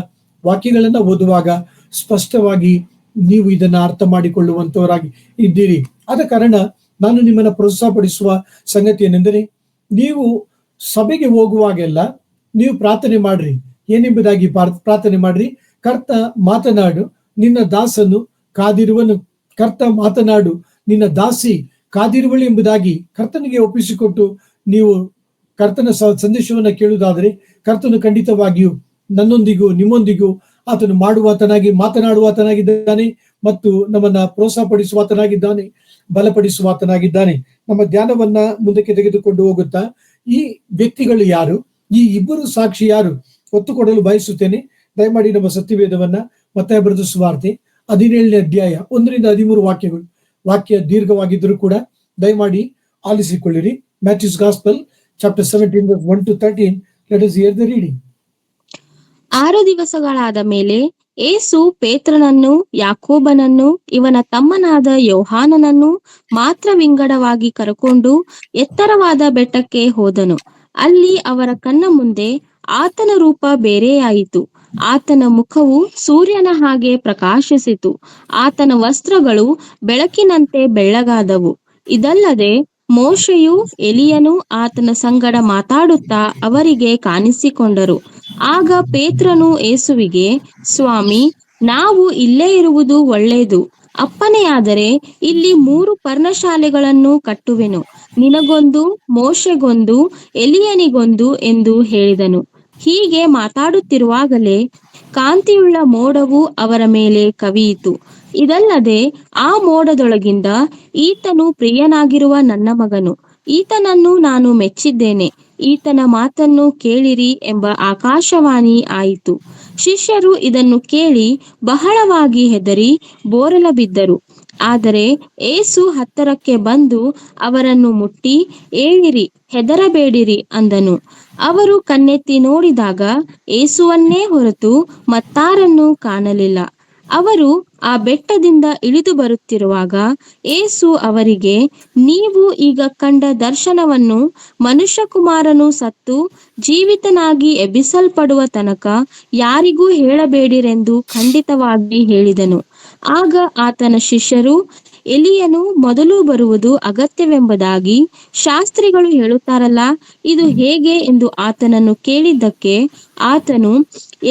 ವಾಕ್ಯಗಳನ್ನ ಓದುವಾಗ ಸ್ಪಷ್ಟವಾಗಿ ನೀವು ಇದನ್ನ ಅರ್ಥ ಮಾಡಿಕೊಳ್ಳುವಂತವರಾಗಿ ಇದ್ದೀರಿ. ಆದ ಕಾರಣ ನಾನು ನಿಮ್ಮನ್ನ ಪ್ರೋತ್ಸಾಹಪಡಿಸುವ ಸಂಗತಿ ಏನೆಂದರೆ, ನೀವು ಸಭೆಗೆ ಹೋಗುವಾಗೆಲ್ಲ ನೀವು ಪ್ರಾರ್ಥನೆ ಮಾಡ್ರಿ. ಏನೆಂಬುದಾಗಿ ಪ್ರಾರ್ಥನೆ ಮಾಡ್ರಿ? ಕರ್ತ ಮಾತನಾಡು, ನಿನ್ನ ದಾಸನು ಕಾದಿರುವನು. ಕರ್ತ ಮಾತನಾಡು, ನಿನ್ನ ದಾಸಿ ಕಾದಿರುವಳು ಎಂಬುದಾಗಿ ಕರ್ತನಿಗೆ ಒಪ್ಪಿಸಿಕೊಟ್ಟು ನೀವು ಕರ್ತನ ಸಂದೇಶವನ್ನ ಕೇಳುವುದಾದರೆ ಕರ್ತನು ಖಂಡಿತವಾಗಿಯೂ ನನ್ನೊಂದಿಗೂ ನಿಮ್ಮೊಂದಿಗೂ ಆತನು ಮಾತನಾಡುವಾತನಾಗಿದ್ದಾನೆ ಮತ್ತು ನಮ್ಮನ್ನ ಪ್ರೋತ್ಸಾಹಪಡಿಸುವಾತನಾಗಿದ್ದಾನೆ, ಬಲಪಡಿಸುವಾತನಾಗಿದ್ದಾನೆ. ನಮ್ಮ ಧ್ಯಾನವನ್ನ ಮುಂದಕ್ಕೆ ತೆಗೆದುಕೊಂಡು ಹೋಗುತ್ತಾ ಈ ವ್ಯಕ್ತಿಗಳು ಯಾರು, ಈ ಇಬ್ಬರು ಸಾಕ್ಷಿ ಯಾರು ಒತ್ತುಕೊಡಲು ಬಯಸುತ್ತೇನೆ. ದಯಮಾಡಿ ನಮ್ಮ ಸತ್ಯವೇದವನ್ನ ಮತ್ತಾಯ ಬರೆದ ಸುವಾರ್ತೆ 17ನೇ ಅಧ್ಯಾಯ 1-13 ವಾಕ್ಯಗಳು. ವಾಕ್ಯ ದೀರ್ಘವಾಗಿದ್ದರೂ ಕೂಡ ದಯಮಾಡಿ ಆಲಿಸಿಕೊಳ್ಳಿರಿ. Matthew's gospel chapter 17 1-13. Let us hear the reading. 6 ದಿವಸಗಳಾದ ಮೇಲೆ ಏಸು ಪೇತ್ರನನ್ನು, ಯಾಕೋಬನನ್ನು, ಇವನ ತಮ್ಮನಾದ ಯೋಹಾನನನ್ನು ಮಾತ್ರ ವಿಂಗಡವಾಗಿ ಕರಕೊಂಡು ಎತ್ತರವಾದ ಬೆಟ್ಟಕ್ಕೆ ಹೋದನು. ಅಲ್ಲಿ ಅವರ ಕಣ್ಣ ಮುಂದೆ ಆತನ ರೂಪ ಬೇರೆಯಾಯಿತು. ಆತನ ಮುಖವು ಸೂರ್ಯನ ಹಾಗೆ ಪ್ರಕಾಶಿಸಿತು. ಆತನ ವಸ್ತ್ರಗಳು ಬೆಳಕಿನಂತೆ ಬೆಳ್ಳಗಾದವು. ಇದಲ್ಲದೆ ಮೋಶೆಯು ಎಲಿಯನು ಆತನ ಸಂಗಡ ಮಾತಾಡುತ್ತಾ ಅವರಿಗೆ ಕಾಣಿಸಿಕೊಂಡರು. ಆಗ ಪೇತ್ರನು ಏಸುವಿಗೆ, ಸ್ವಾಮಿ, ನಾವು ಇಲ್ಲೇ ಇರುವುದು ಒಳ್ಳೆಯದು. ಅಪ್ಪನೆಯಾದರೆ ಇಲ್ಲಿ 3 ಪರ್ಣಶಾಲೆಗಳನ್ನು ಕಟ್ಟುವೆನು, ನಿನಗೊಂದು, ಮೋಶೆಗೊಂದು, ಎಲಿಯನಿಗೊಂದು ಎಂದು ಹೇಳಿದನು. ಹೀಗೆ ಮಾತಾಡುತ್ತಿರುವಾಗಲೇ ಕಾಂತಿಯುಳ್ಳ ಮೋಡವು ಅವರ ಮೇಲೆ ಕವಿಯಿತು. ಇದಲ್ಲದೆ ಆ ಮೋಡದೊಳಗಿಂದ, ಈತನು ಪ್ರಿಯನಾಗಿರುವ ನನ್ನ ಮಗನು, ಈತನನ್ನು ನಾನು ಮೆಚ್ಚಿದ್ದೇನೆ, ಈತನ ಮಾತನ್ನು ಕೇಳಿರಿ ಎಂಬ ಆಕಾಶವಾಣಿ ಆಯಿತು. ಶಿಷ್ಯರು ಇದನ್ನು ಕೇಳಿ ಬಹಳವಾಗಿ ಹೆದರಿ ಬೋರಲ ಬಿದ್ದರು. ಆದರೆ ಏಸು ಹತ್ತಿರಕ್ಕೆ ಬಂದು ಅವರನ್ನು ಮುಟ್ಟಿ, ಏಳಿರಿ, ಹೆದರಬೇಡಿರಿ ಅಂದನು. ಅವರು ಕಣ್ಣೆತ್ತಿ ನೋಡಿದಾಗ ಏಸುವನ್ನೇ ಹೊರತು ಮತ್ತಾರನ್ನೂ ಕಾಣಲಿಲ್ಲ. ಅವರು ಆ ಬೆಟ್ಟದಿಂದ ಇಳಿದು ಬರುತ್ತಿರುವಾಗ ಏಸು ಅವರಿಗೆ, ನೀವು ಈಗ ಕಂಡ ದರ್ಶನವನ್ನು ಮನುಷ್ಯಕುಮಾರನು ಸತ್ತು ಜೀವಿತನಾಗಿ ಎಬ್ಬಿಸಲ್ಪಡುವ ತನಕ ಯಾರಿಗೂ ಹೇಳಬೇಡಿರೆಂದು ಖಂಡಿತವಾಗಿ ಹೇಳಿದನು. ಆಗ ಆತನ ಶಿಷ್ಯರು, ಎಲಿಯನು ಮೊದಲು ಬರುವುದು ಅಗತ್ಯವೆಂಬುದಾಗಿ ಶಾಸ್ತ್ರಿಗಳು ಹೇಳುತ್ತಾರಲ್ಲ, ಇದು ಹೇಗೆ ಎಂದು ಆತನನ್ನು ಕೇಳಿದ್ದಕ್ಕೆ ಆತನು,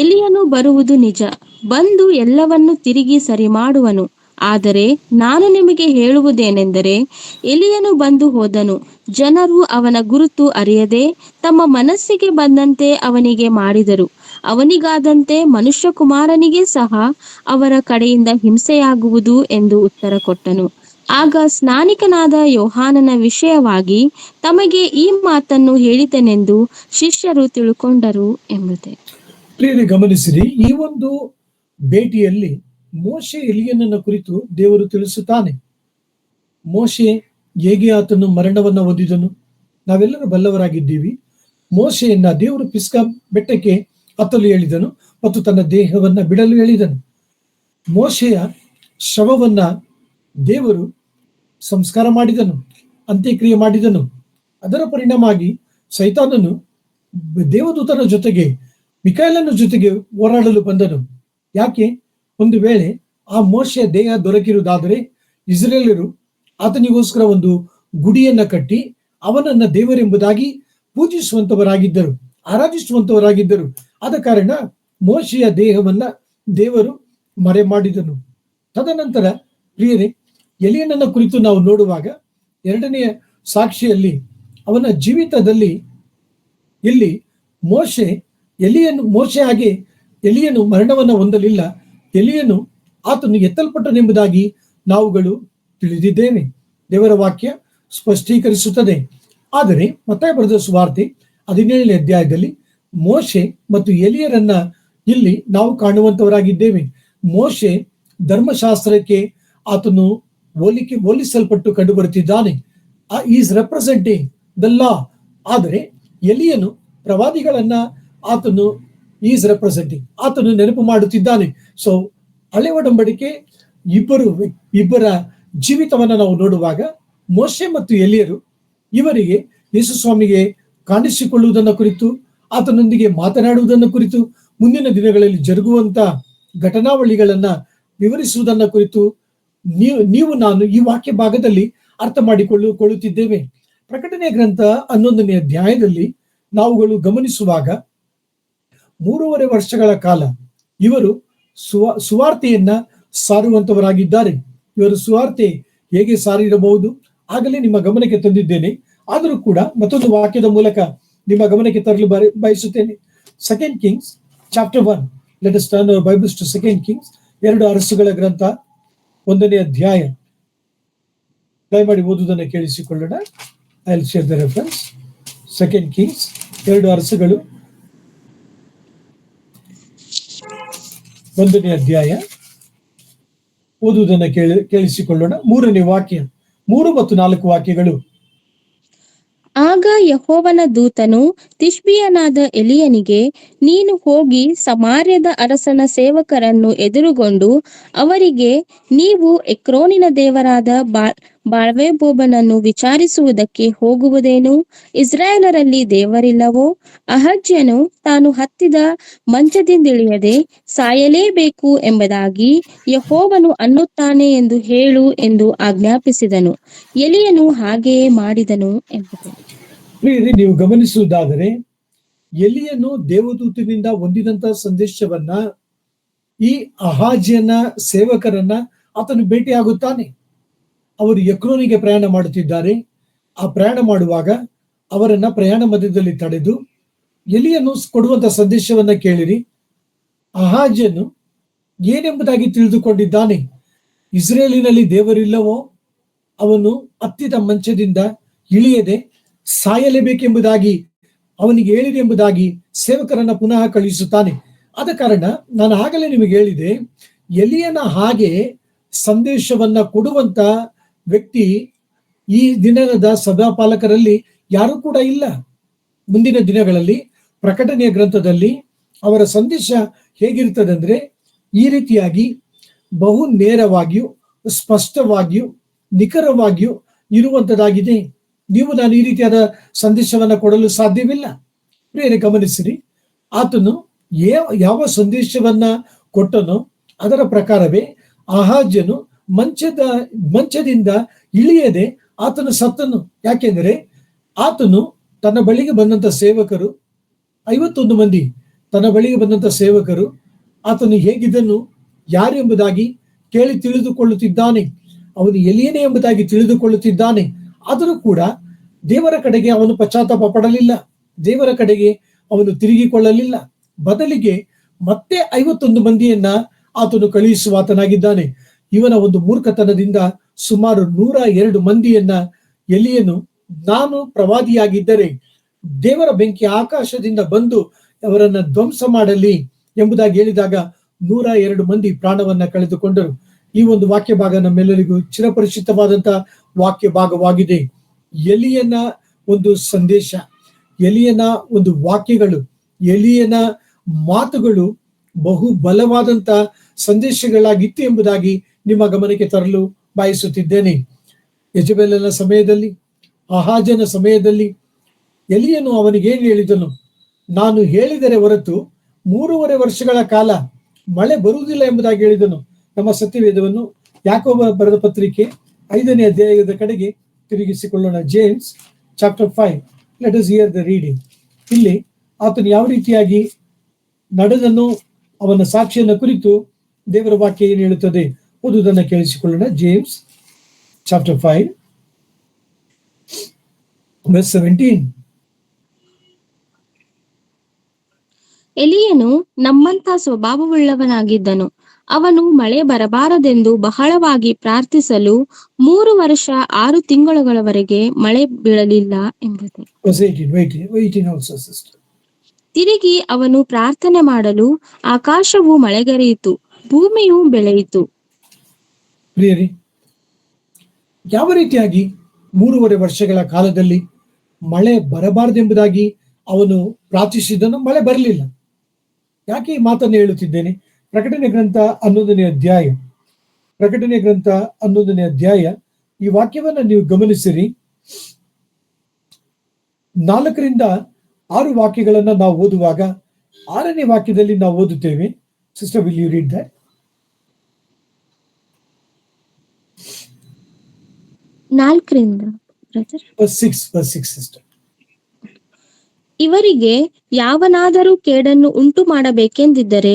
ಎಲಿಯನು ಬರುವುದು ನಿಜ, ಬಂದು ಎಲ್ಲವನ್ನು ತಿರುಗಿ ಸರಿ ಮಾಡುವನು. ಆದರೆ ನಾನು ನಿಮಗೆ ಹೇಳುವುದೇನೆಂದರೆ, ಎಲಿಯನು ಬಂದು ಹೋದನು, ಜನರು ಅವನ ಗುರುತು ಅರಿಯದೆ ತಮ್ಮ ಮನಸ್ಸಿಗೆ ಬಂದಂತೆ ಅವನಿಗೆ ಮಾಡಿದರು. ಅವನಿಗಾದಂತೆ ಮನುಷ್ಯಕುಮಾರನಿಗೆ ಸಹ ಅವರ ಕಡೆಯಿಂದ ಹಿಂಸೆಯಾಗುವುದು ಎಂದು ಉತ್ತರ ಕೊಟ್ಟನು. ಆಗ ಸ್ನಾನಿಕನಾದ ಯೋಹಾನನ ವಿಷಯವಾಗಿ ತಮಗೆ ಈ ಮಾತನ್ನು ಹೇಳಿದನೆಂದು ಶಿಷ್ಯರು ತಿಳುಕೊಂಡರು ಎಂಬುದೇ. ಪ್ರಿಯರೇ, ಗಮನಿಸಿರಿ, ಈ ಒಂದು ಭೇಟಿಯಲ್ಲಿ ಮೋಶೆ ಎಲಿಯನನ್ನ ಕುರಿತು ದೇವರು ತಿಳಿಸುತ್ತಾನೆ. ಮೋಶೆ ಹೇಗೆ ಆತನು ಮರಣವನ್ನ ಹೊಂದಿದನು ನಾವೆಲ್ಲರೂ ಬಲ್ಲವರಾಗಿದ್ದೀವಿ. ಮೋಶೆಯನ್ನ ದೇವರು ಪಿಸ್ಗಾ ಬೆಟ್ಟಕ್ಕೆ ಹತ್ತಲು ಹೇಳಿದನು ಮತ್ತು ತನ್ನ ದೇಹವನ್ನ ಬಿಡಲು ಹೇಳಿದನು. ಮೋಶೆಯ ಶವವನ್ನ ದೇವರು ಸಂಸ್ಕಾರ ಮಾಡಿದನು, ಅಂತ್ಯಕ್ರಿಯೆ ಮಾಡಿದನು. ಅದರ ಪರಿಣಾಮವಾಗಿ ಸೈತಾನನು ದೇವದೂತನ ಜೊತೆಗೆ, ಮಿಕಾಯೇಲನ ಜೊತೆಗೆ ಹೋರಾಡಲು ಬಂದನು. ಯಾಕೆ? ಒಂದು ವೇಳೆ ಆ ಮೋಶೆಯ ದೇಹ ದೊರಕಿರುವುದಾದರೆ ಇಸ್ರೇಲರು ಆತನಿಗೋಸ್ಕರ ಒಂದು ಗುಡಿಯನ್ನ ಕಟ್ಟಿ ಅವನನ್ನ ದೇವರೆಂಬುದಾಗಿ ಪೂಜಿಸುವಂತವರಾಗಿದ್ದರು, ಆರಾಧಿಸುವಂತವರಾಗಿದ್ದರು. ಆದ ಕಾರಣ ಮೋಶೆಯ ದೇಹವನ್ನ ದೇವರು ಮರೆ ಮಾಡಿದನು. ತದನಂತರ ಪ್ರಿಯರೇ, ಎಲಿಯನನ್ನ ಕುರಿತು ನಾವು ನೋಡುವಾಗ ಎರಡನೆಯ ಸಾಕ್ಷಿಯಲ್ಲಿ ಅವನ ಜೀವಿತದಲ್ಲಿ ಇಲ್ಲಿ ಮೋಶೆ ಹಾಗೆ ಎಲಿಯನು ಮರಣವನ್ನ ಹೊಂದಲಿಲ್ಲ. ಎಲಿಯನು ಆತನು ಎತ್ತಲ್ಪಟ್ಟನೆಂಬುದಾಗಿ ನಾವುಗಳು ತಿಳಿದಿದ್ದೇವೆ. ದೇವರ ವಾಕ್ಯ ಸ್ಪಷ್ಟೀಕರಿಸುತ್ತದೆ. ಆದರೆ ಮತ್ತಾಯ ಬರೆದ ಸುವಾರ್ತೆ 17ನೇ ಅಧ್ಯಾಯದಲ್ಲಿ ಮೋಶೆ ಮತ್ತು ಎಲಿಯರನ್ನ ಇಲ್ಲಿ ನಾವು ಕಾಣುವಂತವರಾಗಿದ್ದೇವೆ. ಮೋಶೆ ಧರ್ಮಶಾಸ್ತ್ರಕ್ಕೆ ಆತನು ಹೋಲಿಸಲ್ಪಟ್ಟು ಕಂಡು ಬರುತ್ತಿದ್ದಾನೆ. Is representing the law. ಆದರೆ ಎಲಿಯನು ಪ್ರವಾದಿಗಳನ್ನ ಆತನು ಈಸ್ ರೆಪ್ರೆಸೆಂಟಿಂಗ್, ಆತನು ನೆನಪು ಮಾಡುತ್ತಿದ್ದಾನೆ. ಸೊ ಹಳೆ ಒಡಂಬಡಿಕೆ ಇಬ್ಬರ ಜೀವಿತವನ್ನ ನಾವು ನೋಡುವಾಗ ಮೋಶೆ ಮತ್ತು ಎಲಿಯರು ಇವರಿಗೆ ಯೇಸು ಸ್ವಾಮಿಗೆ ಕಾಣಿಸಿಕೊಳ್ಳುವುದನ್ನ ಕುರಿತು, ಆತನೊಂದಿಗೆ ಮಾತನಾಡುವುದನ್ನ ಕುರಿತು, ಮುಂದಿನ ದಿನಗಳಲ್ಲಿ ಜರುಗುವಂತ ಘಟನಾವಳಿಗಳನ್ನ ವಿವರಿಸುವುದನ್ನ ಕುರಿತು ನೀವು ನಾನು ಈ ವಾಕ್ಯ ಭಾಗದಲ್ಲಿ ಅರ್ಥ ಮಾಡಿಕೊಳ್ಳುತ್ತಿದ್ದೇವೆ. ಪ್ರಕಟಣೆ ಗ್ರಂಥ 11ನೇ ಅಧ್ಯಾಯದಲ್ಲಿ ನಾವುಗಳು ಗಮನಿಸುವಾಗ 3.5 ವರ್ಷಗಳ ಕಾಲ ಇವರು ಸುವಾರ್ತೆಯನ್ನ ಸಾರುವಂತವರಾಗಿದ್ದಾರೆ. ಇವರು ಸುವಾರ್ತೆ ಹೇಗೆ ಸಾರಿರಬಹುದು ಆಗಲೇ ನಿಮ್ಮ ಗಮನಕ್ಕೆ ತಂದಿದ್ದೇನೆ. ಆದರೂ ಕೂಡ ಮತ್ತೊಂದು ವಾಕ್ಯದ ಮೂಲಕ ನಿಮ್ಮ ಗಮನಕ್ಕೆ ತರಲು ಬಯಸುತ್ತೇನೆ. 2 Kings chapter 1. Let us turn our Bibles to 2 Kings, 2 ಅರಸುಗಳ ಗ್ರಂಥ 1ನೇ ಅಧ್ಯಾಯ. ದಯಮಾಡಿ ಓದುವುದನ್ನು ಕೇಳಿಸಿಕೊಳ್ಳೋಣ. I will share the reference. 2 Kings 2 ಅರಸುಗಳು 1ನೇ ಅಧ್ಯಾಯ. ಓದುವುದನ್ನು ಕೇಳಿಸಿಕೊಳ್ಳೋಣ. 3ನೇ ವಾಕ್ಯ, 3 ಮತ್ತು 4 ವಾಕ್ಯಗಳು. ಆಗ ಯೆಹೋವನ ದೂತನು ತಿಷ್ಬಿಯನಾದ ಎಲಿಯನಿಗೆ, ನೀನು ಹೋಗಿ ಸಮಾರ್ಯದ ಅರಸನ ಸೇವಕರನ್ನು ಎದುರುಗೊಂಡು ಅವರಿಗೆ, ನೀವು ಎಕ್ರೋನಿನ ದೇವರಾದ ಬಾಳ್ವೆಬೋಬನನ್ನು ವಿಚಾರಿಸುವುದಕ್ಕೆ ಹೋಗುವುದೇನು? ಇಸ್ರಾಯೇಲರಲ್ಲಿ ದೇವರಿಲ್ಲವೋ? ಅಹಜ್ಯನು ತಾನು ಹತ್ತಿದ ಮಂಚದಿಂದಿಳಿಯದೆ ಸಾಯಲೇಬೇಕು ಎಂಬುದಾಗಿ ಯೆಹೋವನು ಅನ್ನುತ್ತಾನೆ ಎಂದು ಹೇಳು ಎಂದು ಆಜ್ಞಾಪಿಸಿದನು. ಎಲಿಯನು ಹಾಗೆಯೇ ಮಾಡಿದನು ಎಂಬುದು. ನೀವು ಗಮನಿಸುವುದಾದರೆ ಎಲಿಯನು ದೇವದೂತನಿಂದ ಹೊಂದಿದಂತಹ ಸಂದೇಶವನ್ನ ಈ ಅಹಾಜ್ಯನ ಸೇವಕರನ್ನ ಆತನು ಭೇಟಿಯಾಗುತ್ತಾನೆ. ಅವರು ಎಕ್ರೋನಿಗೆ ಪ್ರಯಾಣ ಮಾಡುತ್ತಿದ್ದಾರೆ. ಆ ಪ್ರಯಾಣ ಮಾಡುವಾಗ ಅವರನ್ನ ಪ್ರಯಾಣ ಮಧ್ಯದಲ್ಲಿ ತಡೆದು ಎಲಿಯನು ಕೊಡುವಂತ ಸಂದೇಶವನ್ನ ಕೇಳಿರಿ. ಅಹಾಜ್ಯನು ಏನೆಂಬುದಾಗಿ ತಿಳಿದುಕೊಂಡಿದ್ದಾನೆ. ಇಸ್ರೇಲಿನಲ್ಲಿ ದೇವರಿಲ್ಲವೋ? ಅವನು ಹತ್ತಿದ ಮಂಚದಿಂದ ಇಳಿಯದೆ ಸಾಯಲೇಬೇಕೆಂಬುದಾಗಿ ಅವನಿಗೆ ಹೇಳಿದೆ ಎಂಬುದಾಗಿ ಸೇವಕರನ್ನ ಪುನಃ ಕಳುಹಿಸುತ್ತಾನೆ. ಆದ ಕಾರಣ ನಾನು ಆಗಲೇ ನಿಮಗೆ ಹೇಳಿದೆ, ಎಲಿಯನ ಹಾಗೆ ಸಂದೇಶವನ್ನ ಕೊಡುವಂತ ವ್ಯಕ್ತಿ ಈ ದಿನದ ಸಭಾಪಾಲಕರಲ್ಲಿ ಯಾರು ಕೂಡ ಇಲ್ಲ. ಮುಂದಿನ ದಿನಗಳಲ್ಲಿ ಪ್ರಕಟಣೆಯ ಗ್ರಂಥದಲ್ಲಿ ಅವರ ಸಂದೇಶ ಹೇಗಿರ್ತದೆ ಅಂದ್ರೆ ಈ ರೀತಿಯಾಗಿ ಬಹು ನೇರವಾಗಿಯೂ ಸ್ಪಷ್ಟವಾಗಿಯೂ ನಿಖರವಾಗಿಯೂ ಇರುವಂತದ್ದಾಗಿದೆ. ನೀವು ನಾನು ಈ ರೀತಿಯಾದ ಸಂದೇಶವನ್ನ ಕೊಡಲು ಸಾಧ್ಯವಿಲ್ಲ. ಬೇರೆ ಗಮನಿಸಿರಿ, ಆತನು ಯಾವ ಸಂದೇಶವನ್ನ ಕೊಟ್ಟನೋ ಅದರ ಪ್ರಕಾರವೇ ಅಹಾಜ್ಯನು ಮಂಚದಿಂದ ಇಳಿಯದೆ ಆತನು ಸತ್ತನು. ಯಾಕೆಂದರೆ ಆತನು ತನ್ನ ಬಳಿಗೆ ಬಂದಂತ ಸೇವಕರು 51 ಮಂದಿ ತನ್ನ ಬಳಿಗೆ ಬಂದಂತ ಸೇವಕರು ಆತನು ಹೇಗಿದ್ದನು, ಯಾರು ಎಂಬುದಾಗಿ ಕೇಳಿ ತಿಳಿದುಕೊಳ್ಳುತ್ತಿದ್ದಾನೆ, ಅವನು ಎಲಿಯನೇ ಎಂಬುದಾಗಿ ತಿಳಿದುಕೊಳ್ಳುತ್ತಿದ್ದಾನೆ. ಆದರೂ ಕೂಡ ದೇವರ ಕಡೆಗೆ ಅವನು ಪಶ್ಚಾತ್ತಾಪ ಪಡಲಿಲ್ಲ, ದೇವರ ಕಡೆಗೆ ಅವನು ತಿರುಗಿಕೊಳ್ಳಲಿಲ್ಲ. ಬದಲಿಗೆ ಮತ್ತೆ 51 ಮಂದಿಯನ್ನ ಆತನು ಕಳುಹಿಸುವಾತನಾಗಿದ್ದಾನೆ. ಇವನ ಒಂದು ಮೂರ್ಖತನದಿಂದ ಸುಮಾರು 102 ಮಂದಿಯನ್ನ ಎಲಿಯನು, ನಾನು ಪ್ರವಾದಿಯಾಗಿದ್ದರೆ ದೇವರ ಬೆಂಕಿ ಆಕಾಶದಿಂದ ಬಂದು ಅವರನ್ನ ಧ್ವಂಸ ಮಾಡಲಿ ಎಂಬುದಾಗಿ ಹೇಳಿದಾಗ 102 ಮಂದಿ ಪ್ರಾಣವನ್ನ ಕಳೆದುಕೊಂಡರು. ಈ ಒಂದು ವಾಕ್ಯ ಭಾಗ ನಮ್ಮೆಲ್ಲರಿಗೂ ಚಿರಪರಿಚಿತವಾದಂತಹ ವಾಕ್ಯ ಭಾಗವಾಗಿದೆ. ಎಲಿಯನ ಒಂದು ಸಂದೇಶ, ಎಲಿಯನ ಒಂದು ವಾಕ್ಯಗಳು, ಎಲಿಯನ ಮಾತುಗಳು ಬಹು ಬಲವಾದಂತ ಸಂದೇಶಗಳಾಗಿತ್ತು ಎಂಬುದಾಗಿ ನಿಮ್ಮ ಗಮನಕ್ಕೆ ತರಲು ಬಯಸುತ್ತಿದ್ದೇನೆ. ಯೆಜೆಬೆಲನ ಸಮಯದಲ್ಲಿ, ಆಹಾಜನ ಸಮಯದಲ್ಲಿ ಎಲಿಯನು ಅವನಿಗೆ ಏನು ಹೇಳಿದನು? ನಾನು ಹೇಳಿದರೆ ಹೊರತು 3.5 ವರ್ಷಗಳ ಕಾಲ ಮಳೆ ಬರುವುದಿಲ್ಲ ಎಂಬುದಾಗಿ ಹೇಳಿದನು. ನಮ್ಮ ಸತ್ಯವೇದವನ್ನು ಯಾಕೋಬ ಬರೆದ ಪತ್ರಿಕೆ 5ನೇ ಅಧ್ಯಾಯದ ಕಡೆಗೆ ತಿರುಗಿಸಿಕೊಳ್ಳೋಣ. James chapter 5, let us hear the reading. ಇಲ್ಲಿ ಆತನು ಯಾವ ರೀತಿಯಾಗಿ ನಡೆದನು, ಅವನ ಸಾಕ್ಷಿಯನ್ನು ಕುರಿತು ದೇವರ ವಾಕ್ಯ ಏನು ಹೇಳುತ್ತದೆ ಓದುವುದನ್ನು ಕೇಳಿಸಿಕೊಳ್ಳೋಣ. James chapter 5 verse 17. ಎಲಿಯನು ನಮ್ಮಂತ ಸ್ವಭಾವವುಳ್ಳವನಾಗಿದ್ದನು. ಅವನು ಮಳೆ ಬರಬಾರದೆಂದು ಬಹಳವಾಗಿ ಪ್ರಾರ್ಥಿಸಲು 3 ವರ್ಷ 6 ತಿಂಗಳುಗಳವರೆಗೆ ಮಳೆ ಬೀಳಲಿಲ್ಲ ಎಂಬುದು. ತಿರುಗಿ ಅವನು ಪ್ರಾರ್ಥನೆ ಮಾಡಲು ಆಕಾಶವು ಮಳೆಗರೆಯಿತು, ಭೂಮಿಯು ಬೆಳೆಯಿತು. ಪ್ರಿಯರೇ, ಯಾವ ರೀತಿಯಾಗಿ 3.5 ವರ್ಷಗಳ ಕಾಲದಲ್ಲಿ ಮಳೆ ಬರಬಾರದೆಂಬುದಾಗಿ ಅವನು ಪ್ರಾರ್ಥಿಸಿದನು, ಮಳೆ ಬರಲಿಲ್ಲ. ಯಾಕೆ ಈ ಮಾತನ್ನು ಹೇಳುತ್ತಿದ್ದೇನೆ? ಪ್ರಕಟಣೆ ಗ್ರಂಥ 11ನೇ ಅಧ್ಯಾಯ ಈ ವಾಕ್ಯವನ್ನ ನೀವು ಗಮನಿಸಿರಿ. 4ರಿಂದ 6 ವಾಕ್ಯಗಳನ್ನ ನಾವು ಓದುವಾಗ 6ನೇ ವಾಕ್ಯದಲ್ಲಿ ನಾವು ಓದುತ್ತೇವೆ. Sister, will you read that? 4ರಿಂದ verse 6 ಸಿಸ್ಟರ್. ಇವರಿಗೆ ಯಾವನಾದರೂ ಕೇಡನ್ನು ಉಂಟು ಮಾಡಬೇಕೆಂದಿದ್ದರೆ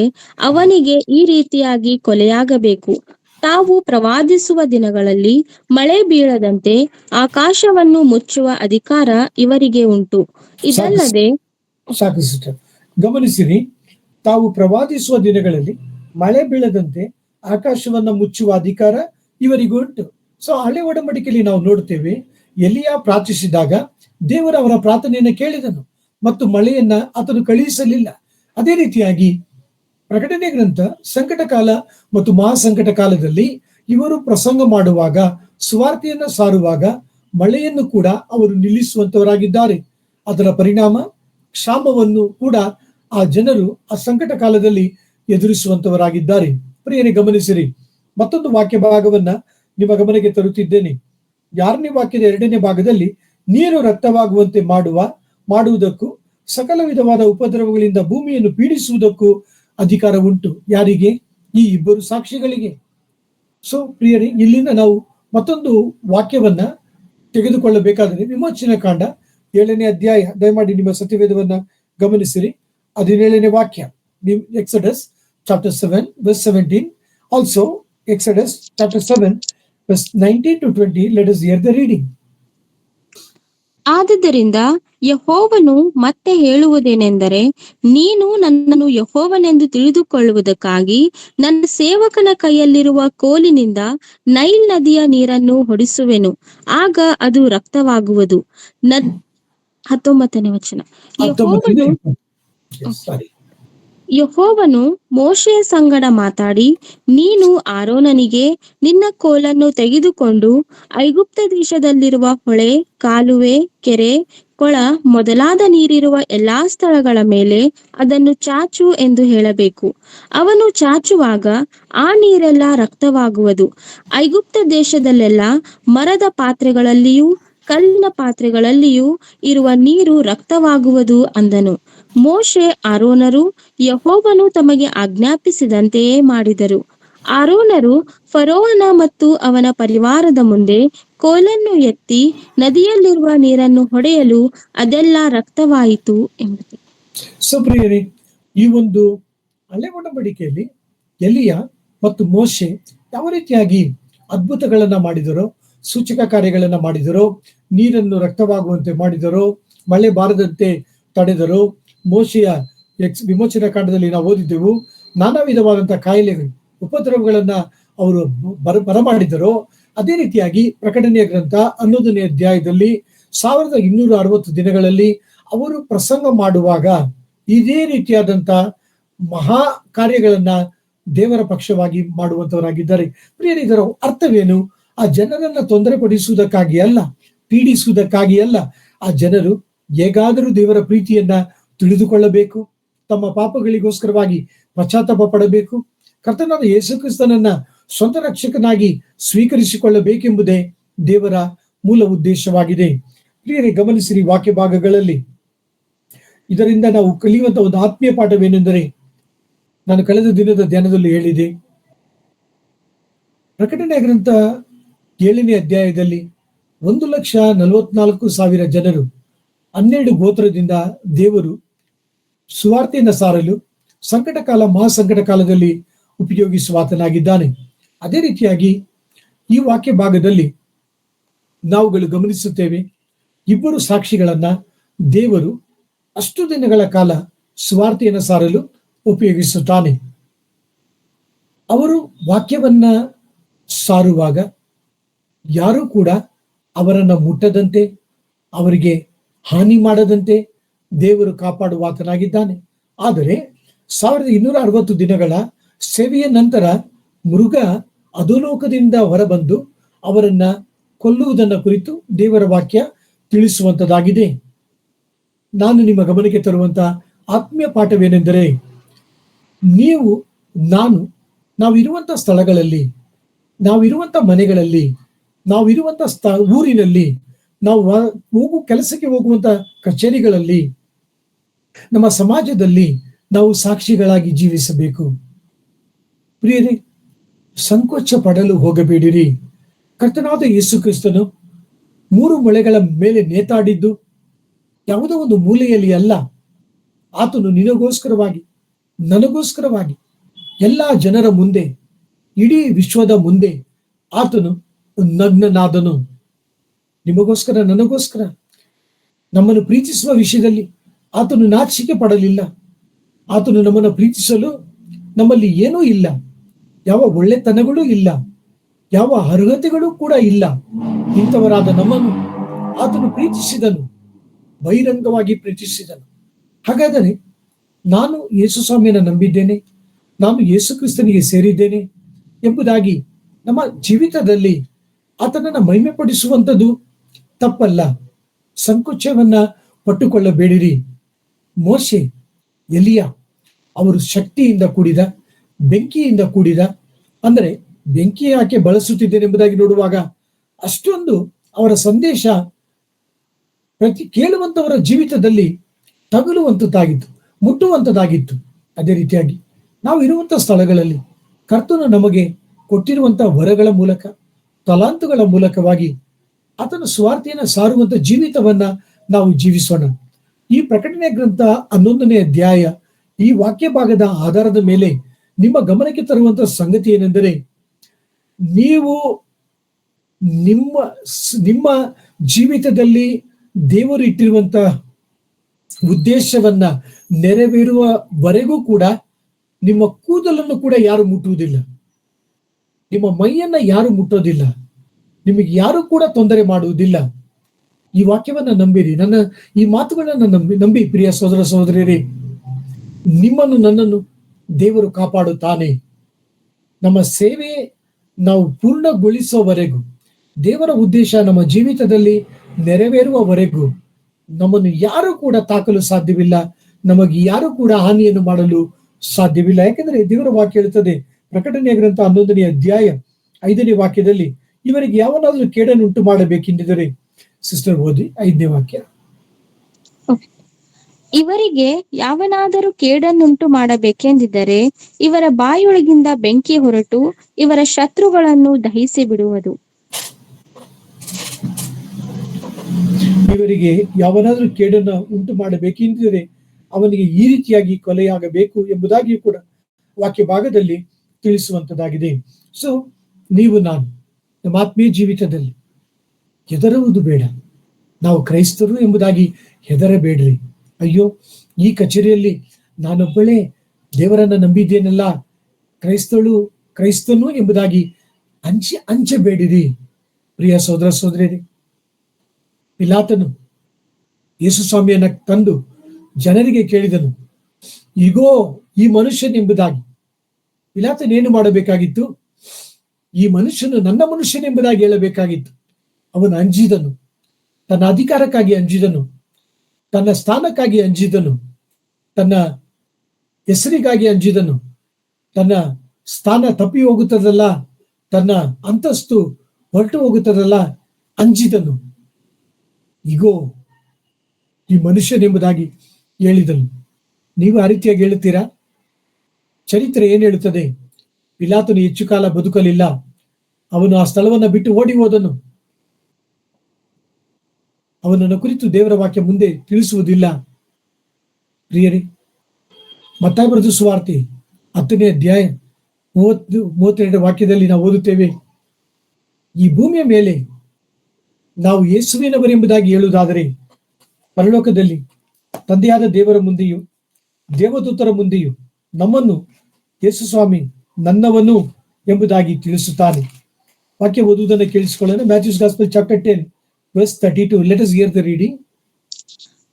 ಅವನಿಗೆ ಈ ರೀತಿಯಾಗಿ ಕೊಲೆಯಾಗಬೇಕು. ತಾವು ಪ್ರವಾದಿಸುವ ದಿನಗಳಲ್ಲಿ ಮಳೆ ಬೀಳದಂತೆ ಆಕಾಶವನ್ನು ಮುಚ್ಚುವ ಅಧಿಕಾರ ಇವರಿಗೆ ಉಂಟು. ಇದಲ್ಲದೆ ಸಾಕು ಸಿಸ್ಟರ್, ಗಮನಿಸಿರಿ. ತಾವು ಪ್ರವಾದಿಸುವ ದಿನಗಳಲ್ಲಿ ಮಳೆ ಬೀಳದಂತೆ ಆಕಾಶವನ್ನ ಮುಚ್ಚುವ ಅಧಿಕಾರ ಇವರಿಗೂ ಉಂಟು. ಸೊ ಹಳೆ ಒಡಂಬಡಿಕೆಯಲ್ಲಿ ನಾವು ನೋಡ್ತೇವೆ, ಎಲಿಯ ಪ್ರಾರ್ಥಿಸಿದಾಗ ದೇವರು ಅವರ ಪ್ರಾರ್ಥನೆಯನ್ನು ಕೇಳಿದನು ಮತ್ತು ಮಳೆಯನ್ನ ಆತನು ಕಳುಹಿಸಲಿಲ್ಲ. ಅದೇ ರೀತಿಯಾಗಿ ಪ್ರಕಟಣೆ ಗ್ರಂಥ ಸಂಕಟ ಕಾಲ ಮತ್ತು ಮಹಾಸಂಕಟ ಕಾಲದಲ್ಲಿ ಇವರು ಪ್ರಸಂಗ ಮಾಡುವಾಗ, ಸುವಾರ್ತೆಯನ್ನ ಸಾರುವಾಗ ಮಳೆಯನ್ನು ಕೂಡ ಅವರು ನಿಲ್ಲಿಸುವಂತವರಾಗಿದ್ದಾರೆ. ಅದರ ಪರಿಣಾಮ ಕ್ಷಾಮವನ್ನು ಕೂಡ ಆ ಜನರು ಆ ಸಂಕಟ ಕಾಲದಲ್ಲಿ ಎದುರಿಸುವಂತವರಾಗಿದ್ದಾರೆ. ಪ್ರಿಯರೇ, ಗಮನಿಸಿರಿ. ಮತ್ತೊಂದು ವಾಕ್ಯ ಭಾಗವನ್ನ ನಿಮ್ಮ ಗಮನಕ್ಕೆ ತರುತ್ತಿದ್ದೇನೆ. 6ನೇ ವಾಕ್ಯದ 2ನೇ ಭಾಗದಲ್ಲಿ ನೀರು ರಕ್ತವಾಗುವಂತೆ ಮಾಡುವುದಕ್ಕೂ ಸಕಲ ವಿಧವಾದ ಉಪದ್ರವಗಳಿಂದ ಭೂಮಿಯನ್ನು ಪೀಡಿಸುವುದಕ್ಕೂ ಅಧಿಕಾರ ಉಂಟು. ಯಾರಿಗೆ? ಈ ಇಬ್ಬರು ಸಾಕ್ಷಿಗಳಿಗೆ. ಸೊ ಪ್ರಿಯರೇ, ಇಲ್ಲಿಂದ ನಾವು ಮತ್ತೊಂದು ವಾಕ್ಯವನ್ನ ತೆಗೆದುಕೊಳ್ಳಬೇಕಾದರೆ ವಿಮೋಚನಾ ಕಾಂಡ 7ನೇ ಅಧ್ಯಾಯ, ದಯಮಾಡಿ ನಿಮ್ಮ ಸತ್ಯವೇದವನ್ನ ಗಮನಿಸಿರಿ. 17ನೇ ವಾಕ್ಯ, Exodus chapter 7 verse 17. Also Exodus chapter 7 verse 19 to 20. Let us hear the reading. ಆದುದರಿಂದ ಯೆಹೋವನು ಮತ್ತೆ ಹೇಳುವುದೇನೆಂದರೆ, ನೀನು ನನ್ನನ್ನು ಯೆಹೋವನೆಂದು ತಿಳಿದುಕೊಳ್ಳುವುದಕ್ಕಾಗಿ ನನ್ನ ಸೇವಕನ ಕೈಯಲ್ಲಿರುವ ಕೋಲಿನಿಂದ ನೈಲ್ ನದಿಯ ನೀರನ್ನು ಹೊಡಿಸುವೆನು, ಆಗ ಅದು ರಕ್ತವಾಗುವುದು. 19ನೇ ವಚನ. ಯೆಹೋವನು ಮೋಶೆಯ ಸಂಗಡ ಮಾತಾಡಿ, ನೀನು ಆರೋನನಿಗೆ ನಿನ್ನ ಕೋಲನ್ನು ತೆಗೆದುಕೊಂಡು ಐಗುಪ್ತ ದೇಶದಲ್ಲಿರುವ ಹೊಳೆ, ಕಾಲುವೆ, ಕೆರೆ, ಕೊಳ ಮೊದಲಾದ ನೀರಿರುವ ಎಲ್ಲಾ ಸ್ಥಳಗಳ ಮೇಲೆ ಅದನ್ನು ಚಾಚು ಎಂದು ಹೇಳಬೇಕು. ಅವನು ಚಾಚುವಾಗ ಆ ನೀರೆಲ್ಲ ರಕ್ತವಾಗುವುದು. ಐಗುಪ್ತ ದೇಶದಲ್ಲೆಲ್ಲ ಮರದ ಪಾತ್ರೆಗಳಲ್ಲಿಯೂ ಕಲ್ಲಿನ ಪಾತ್ರೆಗಳಲ್ಲಿಯೂ ಇರುವ ನೀರು ರಕ್ತವಾಗುವುದು ಅಂದನು. ಮೋಶೆ ಆರೋನರು ಯೆಹೋವನು ತಮಗೆ ಆಜ್ಞಾಪಿಸಿದಂತೆಯೇ ಮಾಡಿದರು. ಆರೋನರು ಫರೋಹನ ಮತ್ತು ಅವನ ಪರಿವಾರದ ಮುಂದೆ ಕೋಲನ್ನು ಎತ್ತಿ ನದಿಯಲ್ಲಿರುವ ನೀರನ್ನು ಹೊಡೆಯಲು ಅದೆಲ್ಲ ರಕ್ತವಾಯಿತು ಎಂಬುದು. ಪ್ರಿಯರೇ, ಈ ಒಂದು ಹಳೆ ಒಡಂಬಡಿಕೆಯಲ್ಲಿ ಎಲಿಯ ಮತ್ತು ಮೋಶೆ ಯಾವ ರೀತಿಯಾಗಿ ಅದ್ಭುತಗಳನ್ನ ಮಾಡಿದರೋ, ಸೂಚಕ ಕಾರ್ಯಗಳನ್ನ ಮಾಡಿದರೋ, ನೀರನ್ನು ರಕ್ತವಾಗುವಂತೆ ಮಾಡಿದರೋ, ಮಳೆ ಬಾರದಂತೆ ತಡೆದರೋ, ಮೋಶೆಯ ವಿಮೋಚನಾ ಕಾಂಡದಲ್ಲಿ ನಾವು ಓದಿದ್ದೆವು, ನಾನಾ ವಿಧವಾದಂತಹ ಕಾಯಿಲೆಗಳು ಉಪದ್ರವಗಳನ್ನ ಅವರು ಬರಮಾಡಿದರೋ, ಅದೇ ರೀತಿಯಾಗಿ ಪ್ರಕಟಣೆಯ ಗ್ರಂಥ 11ನೇ ಅಧ್ಯಾಯದಲ್ಲಿ 1260 ದಿನಗಳಲ್ಲಿ ಅವರು ಪ್ರಸಂಗ ಮಾಡುವಾಗ ಇದೇ ರೀತಿಯಾದಂತ ಮಹಾ ಕಾರ್ಯಗಳನ್ನ ದೇವರ ಪಕ್ಷವಾಗಿ ಮಾಡುವಂತವರಾಗಿದ್ದಾರೆ. ಪ್ರಿಯರೇ, ಇದರ ಅರ್ಥವೇನು? ಆ ಜನರನ್ನ ತೊಂದರೆ ಪಡಿಸುವುದಕ್ಕಾಗಿ ಅಲ್ಲ, ಪೀಡಿಸುವುದಕ್ಕಾಗಿ ಅಲ್ಲ. ಆ ಜನರು ಹೇಗಾದರೂ ದೇವರ ಪ್ರೀತಿಯನ್ನ ತಿಳಿದುಕೊಳ್ಳಬೇಕು, ತಮ್ಮ ಪಾಪಗಳಿಗೋಸ್ಕರವಾಗಿ ಪಶ್ಚಾತ್ತಾಪ ಪಡಬೇಕು, ಕರ್ತನಾದ ಯೇಸು ಕ್ರಿಸ್ತನನ್ನ ಸ್ವಂತ ರಕ್ಷಕನಾಗಿ ಸ್ವೀಕರಿಸಿಕೊಳ್ಳಬೇಕೆಂಬುದೇ ದೇವರ ಮೂಲ ಉದ್ದೇಶವಾಗಿದೆ. ಪ್ರಿಯರೇ, ಗಮನಿಸಿರಿ ವಾಕ್ಯ ಭಾಗಗಳಲ್ಲಿ ಇದರಿಂದ ನಾವು ಕಲಿಯುವಂತ ಒಂದು ಆತ್ಮೀಯ ಪಾಠವೇನೆಂದರೆ, ನಾನು ಕಳೆದ ದಿನದ ಧ್ಯಾನದಲ್ಲಿ ಹೇಳಿದೆ, ಪ್ರಕಟಣೆ ಗ್ರಂಥ 7ನೇ ಅಧ್ಯಾಯದಲ್ಲಿ 1,44,000 ಜನರು 12 ಗೋತ್ರದಿಂದ ದೇವರು ಸುವಾರ್ತೆಯನ್ನು ಸಾರಲು ಸಂಕಟ ಕಾಲ ಮಹಾಸಂಕಟ ಕಾಲದಲ್ಲಿ ಉಪಯೋಗಿಸುವಾತನಾಗಿದ್ದಾನೆ. ಅದೇ ರೀತಿಯಾಗಿ ಈ ವಾಕ್ಯ ಭಾಗದಲ್ಲಿ ನಾವುಗಳು ಗಮನಿಸುತ್ತೇವೆ, 2 ಸಾಕ್ಷಿಗಳನ್ನ ದೇವರು ಅಷ್ಟು ದಿನಗಳ ಕಾಲ ಸುವಾರ್ತೆಯನ್ನು ಸಾರಲು ಉಪಯೋಗಿಸುತ್ತಾನೆ. ಅವರು ವಾಕ್ಯವನ್ನ ಸಾರುವಾಗ ಯಾರೂ ಕೂಡ ಅವರನ್ನ ಮುಟ್ಟದಂತೆ, ಅವರಿಗೆ ಹಾನಿ ಮಾಡದಂತೆ ದೇವರು ಕಾಪಾಡುವಾತನಾಗಿದ್ದಾನೆ. ಆದರೆ 1260 ದಿನಗಳ ಸೇವೆಯ ನಂತರ ಮೃಗ ಅಧೋಲೋಕದಿಂದ ಹೊರಬಂದು ಅವರನ್ನ ಕೊಲ್ಲುವುದನ್ನ ಕುರಿತು ದೇವರ ವಾಕ್ಯ ತಿಳಿಸುವಂತದ್ದಾಗಿದೆ. ನಾನು ನಿಮ್ಮ ಗಮನಕ್ಕೆ ತರುವಂತ ಆತ್ಮೀಯ ಪಾಠವೇನೆಂದರೆ, ನಾವಿರುವಂತ ಸ್ಥಳಗಳಲ್ಲಿ, ನಾವಿರುವಂತ ಮನೆಗಳಲ್ಲಿ, ನಾವಿರುವಂತ ಊರಿನಲ್ಲಿ, ನಾವು ಕೆಲಸಕ್ಕೆ ಹೋಗುವಂತ ಕಚೇರಿಗಳಲ್ಲಿ, ನಮ್ಮ ಸಮಾಜದಲ್ಲಿ ನಾವು ಸಾಕ್ಷಿಗಳಾಗಿ ಜೀವಿಸಬೇಕು. ಪ್ರಿಯರೇ, ಸಂಕೋಚ ಪಡಲು ಹೋಗಬೇಡಿರಿ. ಕರ್ತನಾದ ಯೇಸು ಕ್ರಿಸ್ತನು 3 ಮೊಳೆಗಳ ಮೇಲೆ ನೇತಾಡಿದ್ದು ಯಾವುದೋ ಒಂದು ಮೂಲೆಯಲ್ಲಿ ಅಲ್ಲ. ಆತನು ನಿನಗೋಸ್ಕರವಾಗಿ, ನನಗೋಸ್ಕರವಾಗಿ, ಎಲ್ಲಾ ಜನರ ಮುಂದೆ, ಇಡೀ ವಿಶ್ವದ ಮುಂದೆ ಆತನು ನಗ್ನನಾದನು. ನಿಮಗೋಸ್ಕರ, ನನಗೋಸ್ಕರ, ನಮ್ಮನ್ನು ಪ್ರೀತಿಸುವ ವಿಷಯದಲ್ಲಿ ಆತನು ನಾಚಿಕೆ ಪಡಲಿಲ್ಲ. ಆತನು ನಮ್ಮನ್ನು ಪ್ರೀತಿಸಲು ನಮ್ಮಲ್ಲಿ ಏನೂ ಇಲ್ಲ, ಯಾವ ಒಳ್ಳೆತನಗಳೂ ಇಲ್ಲ, ಯಾವ ಅರ್ಹತೆಗಳೂ ಕೂಡ ಇಲ್ಲ. ಇಂಥವರಾದ ನಮ್ಮನ್ನು ಆತನು ಪ್ರೀತಿಸಿದನು, ಬಹಿರಂಗವಾಗಿ ಪ್ರೀತಿಸಿದನು. ಹಾಗಾದರೆ ನಾನು ಯೇಸು ಸ್ವಾಮಿಯನ್ನು ನಂಬಿದ್ದೇನೆ, ನಾನು ಯೇಸು ಕ್ರಿಸ್ತನಿಗೆ ಸೇರಿದ್ದೇನೆ ಎಂಬುದಾಗಿ ನಮ್ಮ ಜೀವಿತದಲ್ಲಿ ಆತನನ್ನ ಮಹಿಮೆ ಪಡಿಸುವಂಥದ್ದು ತಪ್ಪಲ್ಲ. ಸಂಕೋಚವನ್ನ ಪಟ್ಟುಕೊಳ್ಳಬೇಡಿರಿ. ಮೋಶೆ, ಎಲಿಯ ಅವರು ಶಕ್ತಿಯಿಂದ ಕೂಡಿದ, ಬೆಂಕಿಯಿಂದ ಕೂಡಿದ, ಅಂದರೆ ಬೆಂಕಿ ಯಾಕೆ ಬಳಸುತ್ತಿದ್ದೇನೆ ಎಂಬುದಾಗಿ ನೋಡುವಾಗ ಅಷ್ಟೊಂದು ಅವರ ಸಂದೇಶ ಕೇಳುವಂತವರ ಜೀವಿತದಲ್ಲಿ ತಗುಲುವಂತದ್ದಾಗಿತ್ತು, ಮುಟ್ಟುವಂತದ್ದಾಗಿತ್ತು. ಅದೇ ರೀತಿಯಾಗಿ ನಾವು ಇರುವಂತಹ ಸ್ಥಳಗಳಲ್ಲಿ ಕರ್ತನು ನಮಗೆ ಕೊಟ್ಟಿರುವಂತಹ ವರಗಳ ಮೂಲಕ, ತಲಾಂತುಗಳ ಮೂಲಕವಾಗಿ ಆತನ ಸ್ವಾರ್ಥೆಯನ್ನು ಸಾರುವಂತ ಜೀವಿತವನ್ನ ನಾವು ಜೀವಿಸೋಣ. ಈ ಪ್ರಕಟಣೆ ಗ್ರಂಥ 11ನೇ ಅಧ್ಯಾಯ ಈ ವಾಕ್ಯ ಭಾಗದ ಆಧಾರದ ಮೇಲೆ ನಿಮ್ಮ ಗಮನಕ್ಕೆ ತರುವಂತಹ ಸಂಗತಿ ಏನೆಂದರೆ, ನೀವು ನಿಮ್ಮ ಜೀವಿತದಲ್ಲಿ ದೇವರು ಇಟ್ಟಿರುವಂತಹ ಉದ್ದೇಶವನ್ನ ನೆರವೇರುವವರೆಗೂ ಕೂಡ ನಿಮ್ಮ ಕೂದಲನ್ನು ಕೂಡ ಯಾರು ಮುಟ್ಟುವುದಿಲ್ಲ, ನಿಮ್ಮ ಮೈಯನ್ನ ಯಾರು ಮುಟ್ಟೋದಿಲ್ಲ, ನಿಮಗೆ ಯಾರು ಕೂಡ ತೊಂದರೆ ಮಾಡುವುದಿಲ್ಲ. ಈ ವಾಕ್ಯವನ್ನ ನಂಬಿರಿ. ನನ್ನ ಈ ಮಾತುಗಳನ್ನ ನಂಬಿ ಪ್ರಿಯ ಸಹೋದರ ಸಹೋದರಿಯರೇ, ನಿಮ್ಮನ್ನು ನನ್ನನ್ನು ದೇವರು ಕಾಪಾಡುತ್ತಾನೆ. ನಮ್ಮ ಸೇವೆ ನಾವು ಪೂರ್ಣಗೊಳಿಸುವವರೆಗೂ, ದೇವರ ಉದ್ದೇಶ ನಮ್ಮ ಜೀವಿತದಲ್ಲಿ ನೆರವೇರುವವರೆಗೂ ನಮ್ಮನ್ನು ಯಾರು ಕೂಡ ತಾಕಲು ಸಾಧ್ಯವಿಲ್ಲ, ನಮಗೆ ಯಾರು ಕೂಡ ಹಾನಿಯನ್ನು ಮಾಡಲು ಸಾಧ್ಯವಿಲ್ಲ. ಯಾಕೆಂದ್ರೆ ದೇವರ ವಾಕ್ಯ ಹೇಳುತ್ತದೆ, ಪ್ರಕಟಣೆಯ ಗ್ರಂಥ 11ನೇ ಅಧ್ಯಾಯ 5ನೇ ವಾಕ್ಯದಲ್ಲಿ, ಇವರಿಗೆ ಯಾವನಾದ್ರೂ ಕೇಡನ್ನು ಉಂಟು ಮಾಡಬೇಕೆಂದಿದರೆ, ಸಿಸ್ಟರ್ ಓದಿ 5ನೇ ವಾಕ್ಯ. ಇವರಿಗೆ ಯಾವನಾದರೂ ಕೇಡನ್ನುಂಟು ಮಾಡಬೇಕೆಂದಿದ್ದರೆ ಇವರ ಬಾಯೊಳಗಿಂದ ಬೆಂಕಿ ಹೊರಟು ಇವರ ಶತ್ರುಗಳನ್ನು ದಹಿಸಿ ಬಿಡುವುದು. ಇವರಿಗೆ ಯಾವನಾದ್ರೂ ಕೇಡನ್ನು ಉಂಟು ಮಾಡಬೇಕೆಂದಿದ್ದರೆ ಅವನಿಗೆ ಈ ರೀತಿಯಾಗಿ ಕೊಲೆಯಾಗಬೇಕು ಎಂಬುದಾಗಿಯೂ ಕೂಡ ವಾಕ್ಯ ಭಾಗದಲ್ಲಿ ತಿಳಿಸುವಂತದ್ದಾಗಿದೆ. ಸೊ ನೀವು ನಾನು ನಮ್ಮ ಆತ್ಮೀಯ ಜೀವಿತದಲ್ಲಿ ಹೆದರುವುದು ಬೇಡ. ನಾವು ಕ್ರೈಸ್ತರು ಎಂಬುದಾಗಿ ಹೆದರಬೇಡ್ರಿ. ಅಯ್ಯೋ, ಈ ಕಚೇರಿಯಲ್ಲಿ ನಾನೊಬ್ಬಳೇ ದೇವರನ್ನ ನಂಬಿದ್ದೇನಲ್ಲ, ಕ್ರೈಸ್ತನು ಎಂಬುದಾಗಿ ಅಂಚಬೇಡಿರಿ. ಪ್ರಿಯ ಸೋದರ ಸೋದರಿಯರೇ, ಪಿಲಾತನು ಯೇಸು ಸ್ವಾಮಿಯನ್ನ ತಂದು ಜನರಿಗೆ ಕೇಳಿದನು, ಈಗೋ ಈ ಮನುಷ್ಯನೆಂಬುದಾಗಿ. ಪಿಲಾತನೇನು ಮಾಡಬೇಕಾಗಿತ್ತು? ಈ ಮನುಷ್ಯನು ನನ್ನ ಮನುಷ್ಯನೆಂಬುದಾಗಿ ಹೇಳಬೇಕಾಗಿತ್ತು. ಅವನು ಅಂಜಿದನು, ತನ್ನ ಅಧಿಕಾರಕ್ಕಾಗಿ ಅಂಜಿದನು, ತನ್ನ ಸ್ಥಾನಕ್ಕಾಗಿ ಅಂಜಿದನು, ತನ್ನ ಹೆಸರಿಗಾಗಿ ಅಂಜಿದನು. ತನ್ನ ಸ್ಥಾನ ತಪ್ಪಿ ಹೋಗುತ್ತದಲ್ಲ, ತನ್ನ ಅಂತಸ್ತು ಹೊರಟು ಹೋಗುತ್ತದಲ್ಲ, ಅಂಜಿದನು. ಈಗೋ ಈ ಮನುಷ್ಯನೆಂಬುದಾಗಿ ಹೇಳಿದನು. ನೀವು ಆ ರೀತಿಯಾಗಿ ಹೇಳುತ್ತೀರಾ? ಚರಿತ್ರೆ ಏನ್ ಹೇಳುತ್ತದೆ? ಪಿಲಾತನು ಹೆಚ್ಚು ಕಾಲ ಬದುಕಲಿಲ್ಲ. ಅವನು ಆ ಸ್ಥಳವನ್ನ ಬಿಟ್ಟು ಓಡಿ ಹೋದನು. ಅವನನ್ನು ಕುರಿತು ದೇವರ ವಾಕ್ಯ ಮುಂದೆ ತಿಳಿಸುವುದಿಲ್ಲ. ಪ್ರಿಯರೇ, ಮತ್ತಾಯ ಬರೆದ ಸುವಾರ್ತೆ 10ನೇ ಅಧ್ಯಾಯ 32 ವಾಕ್ಯದಲ್ಲಿ ನಾವು ಓದುತ್ತೇವೆ, ಈ ಭೂಮಿಯ ಮೇಲೆ ನಾವು ಯೇಸುವಿನವರೆಂಬುದಾಗಿ ಹೇಳುವುದಾದರೆ ಪರಲೋಕದಲ್ಲಿ ತಂದೆಯಾದ ದೇವರ ಮುಂದೆಯೂ ದೇವದೂತರ ಮುಂದೆಯೂ ನಮ್ಮನ್ನು ಯೇಸು ಸ್ವಾಮಿ ನನ್ನವನು ಎಂಬುದಾಗಿ ತಿಳಿಸುತ್ತಾನೆ. ವಾಕ್ಯ ಓದುವುದನ್ನು ಕೇಳಿಸಿಕೊಳ್ಳೋಣ. Matthew's gospel chapter 10 verse 32. Let us hear the reading.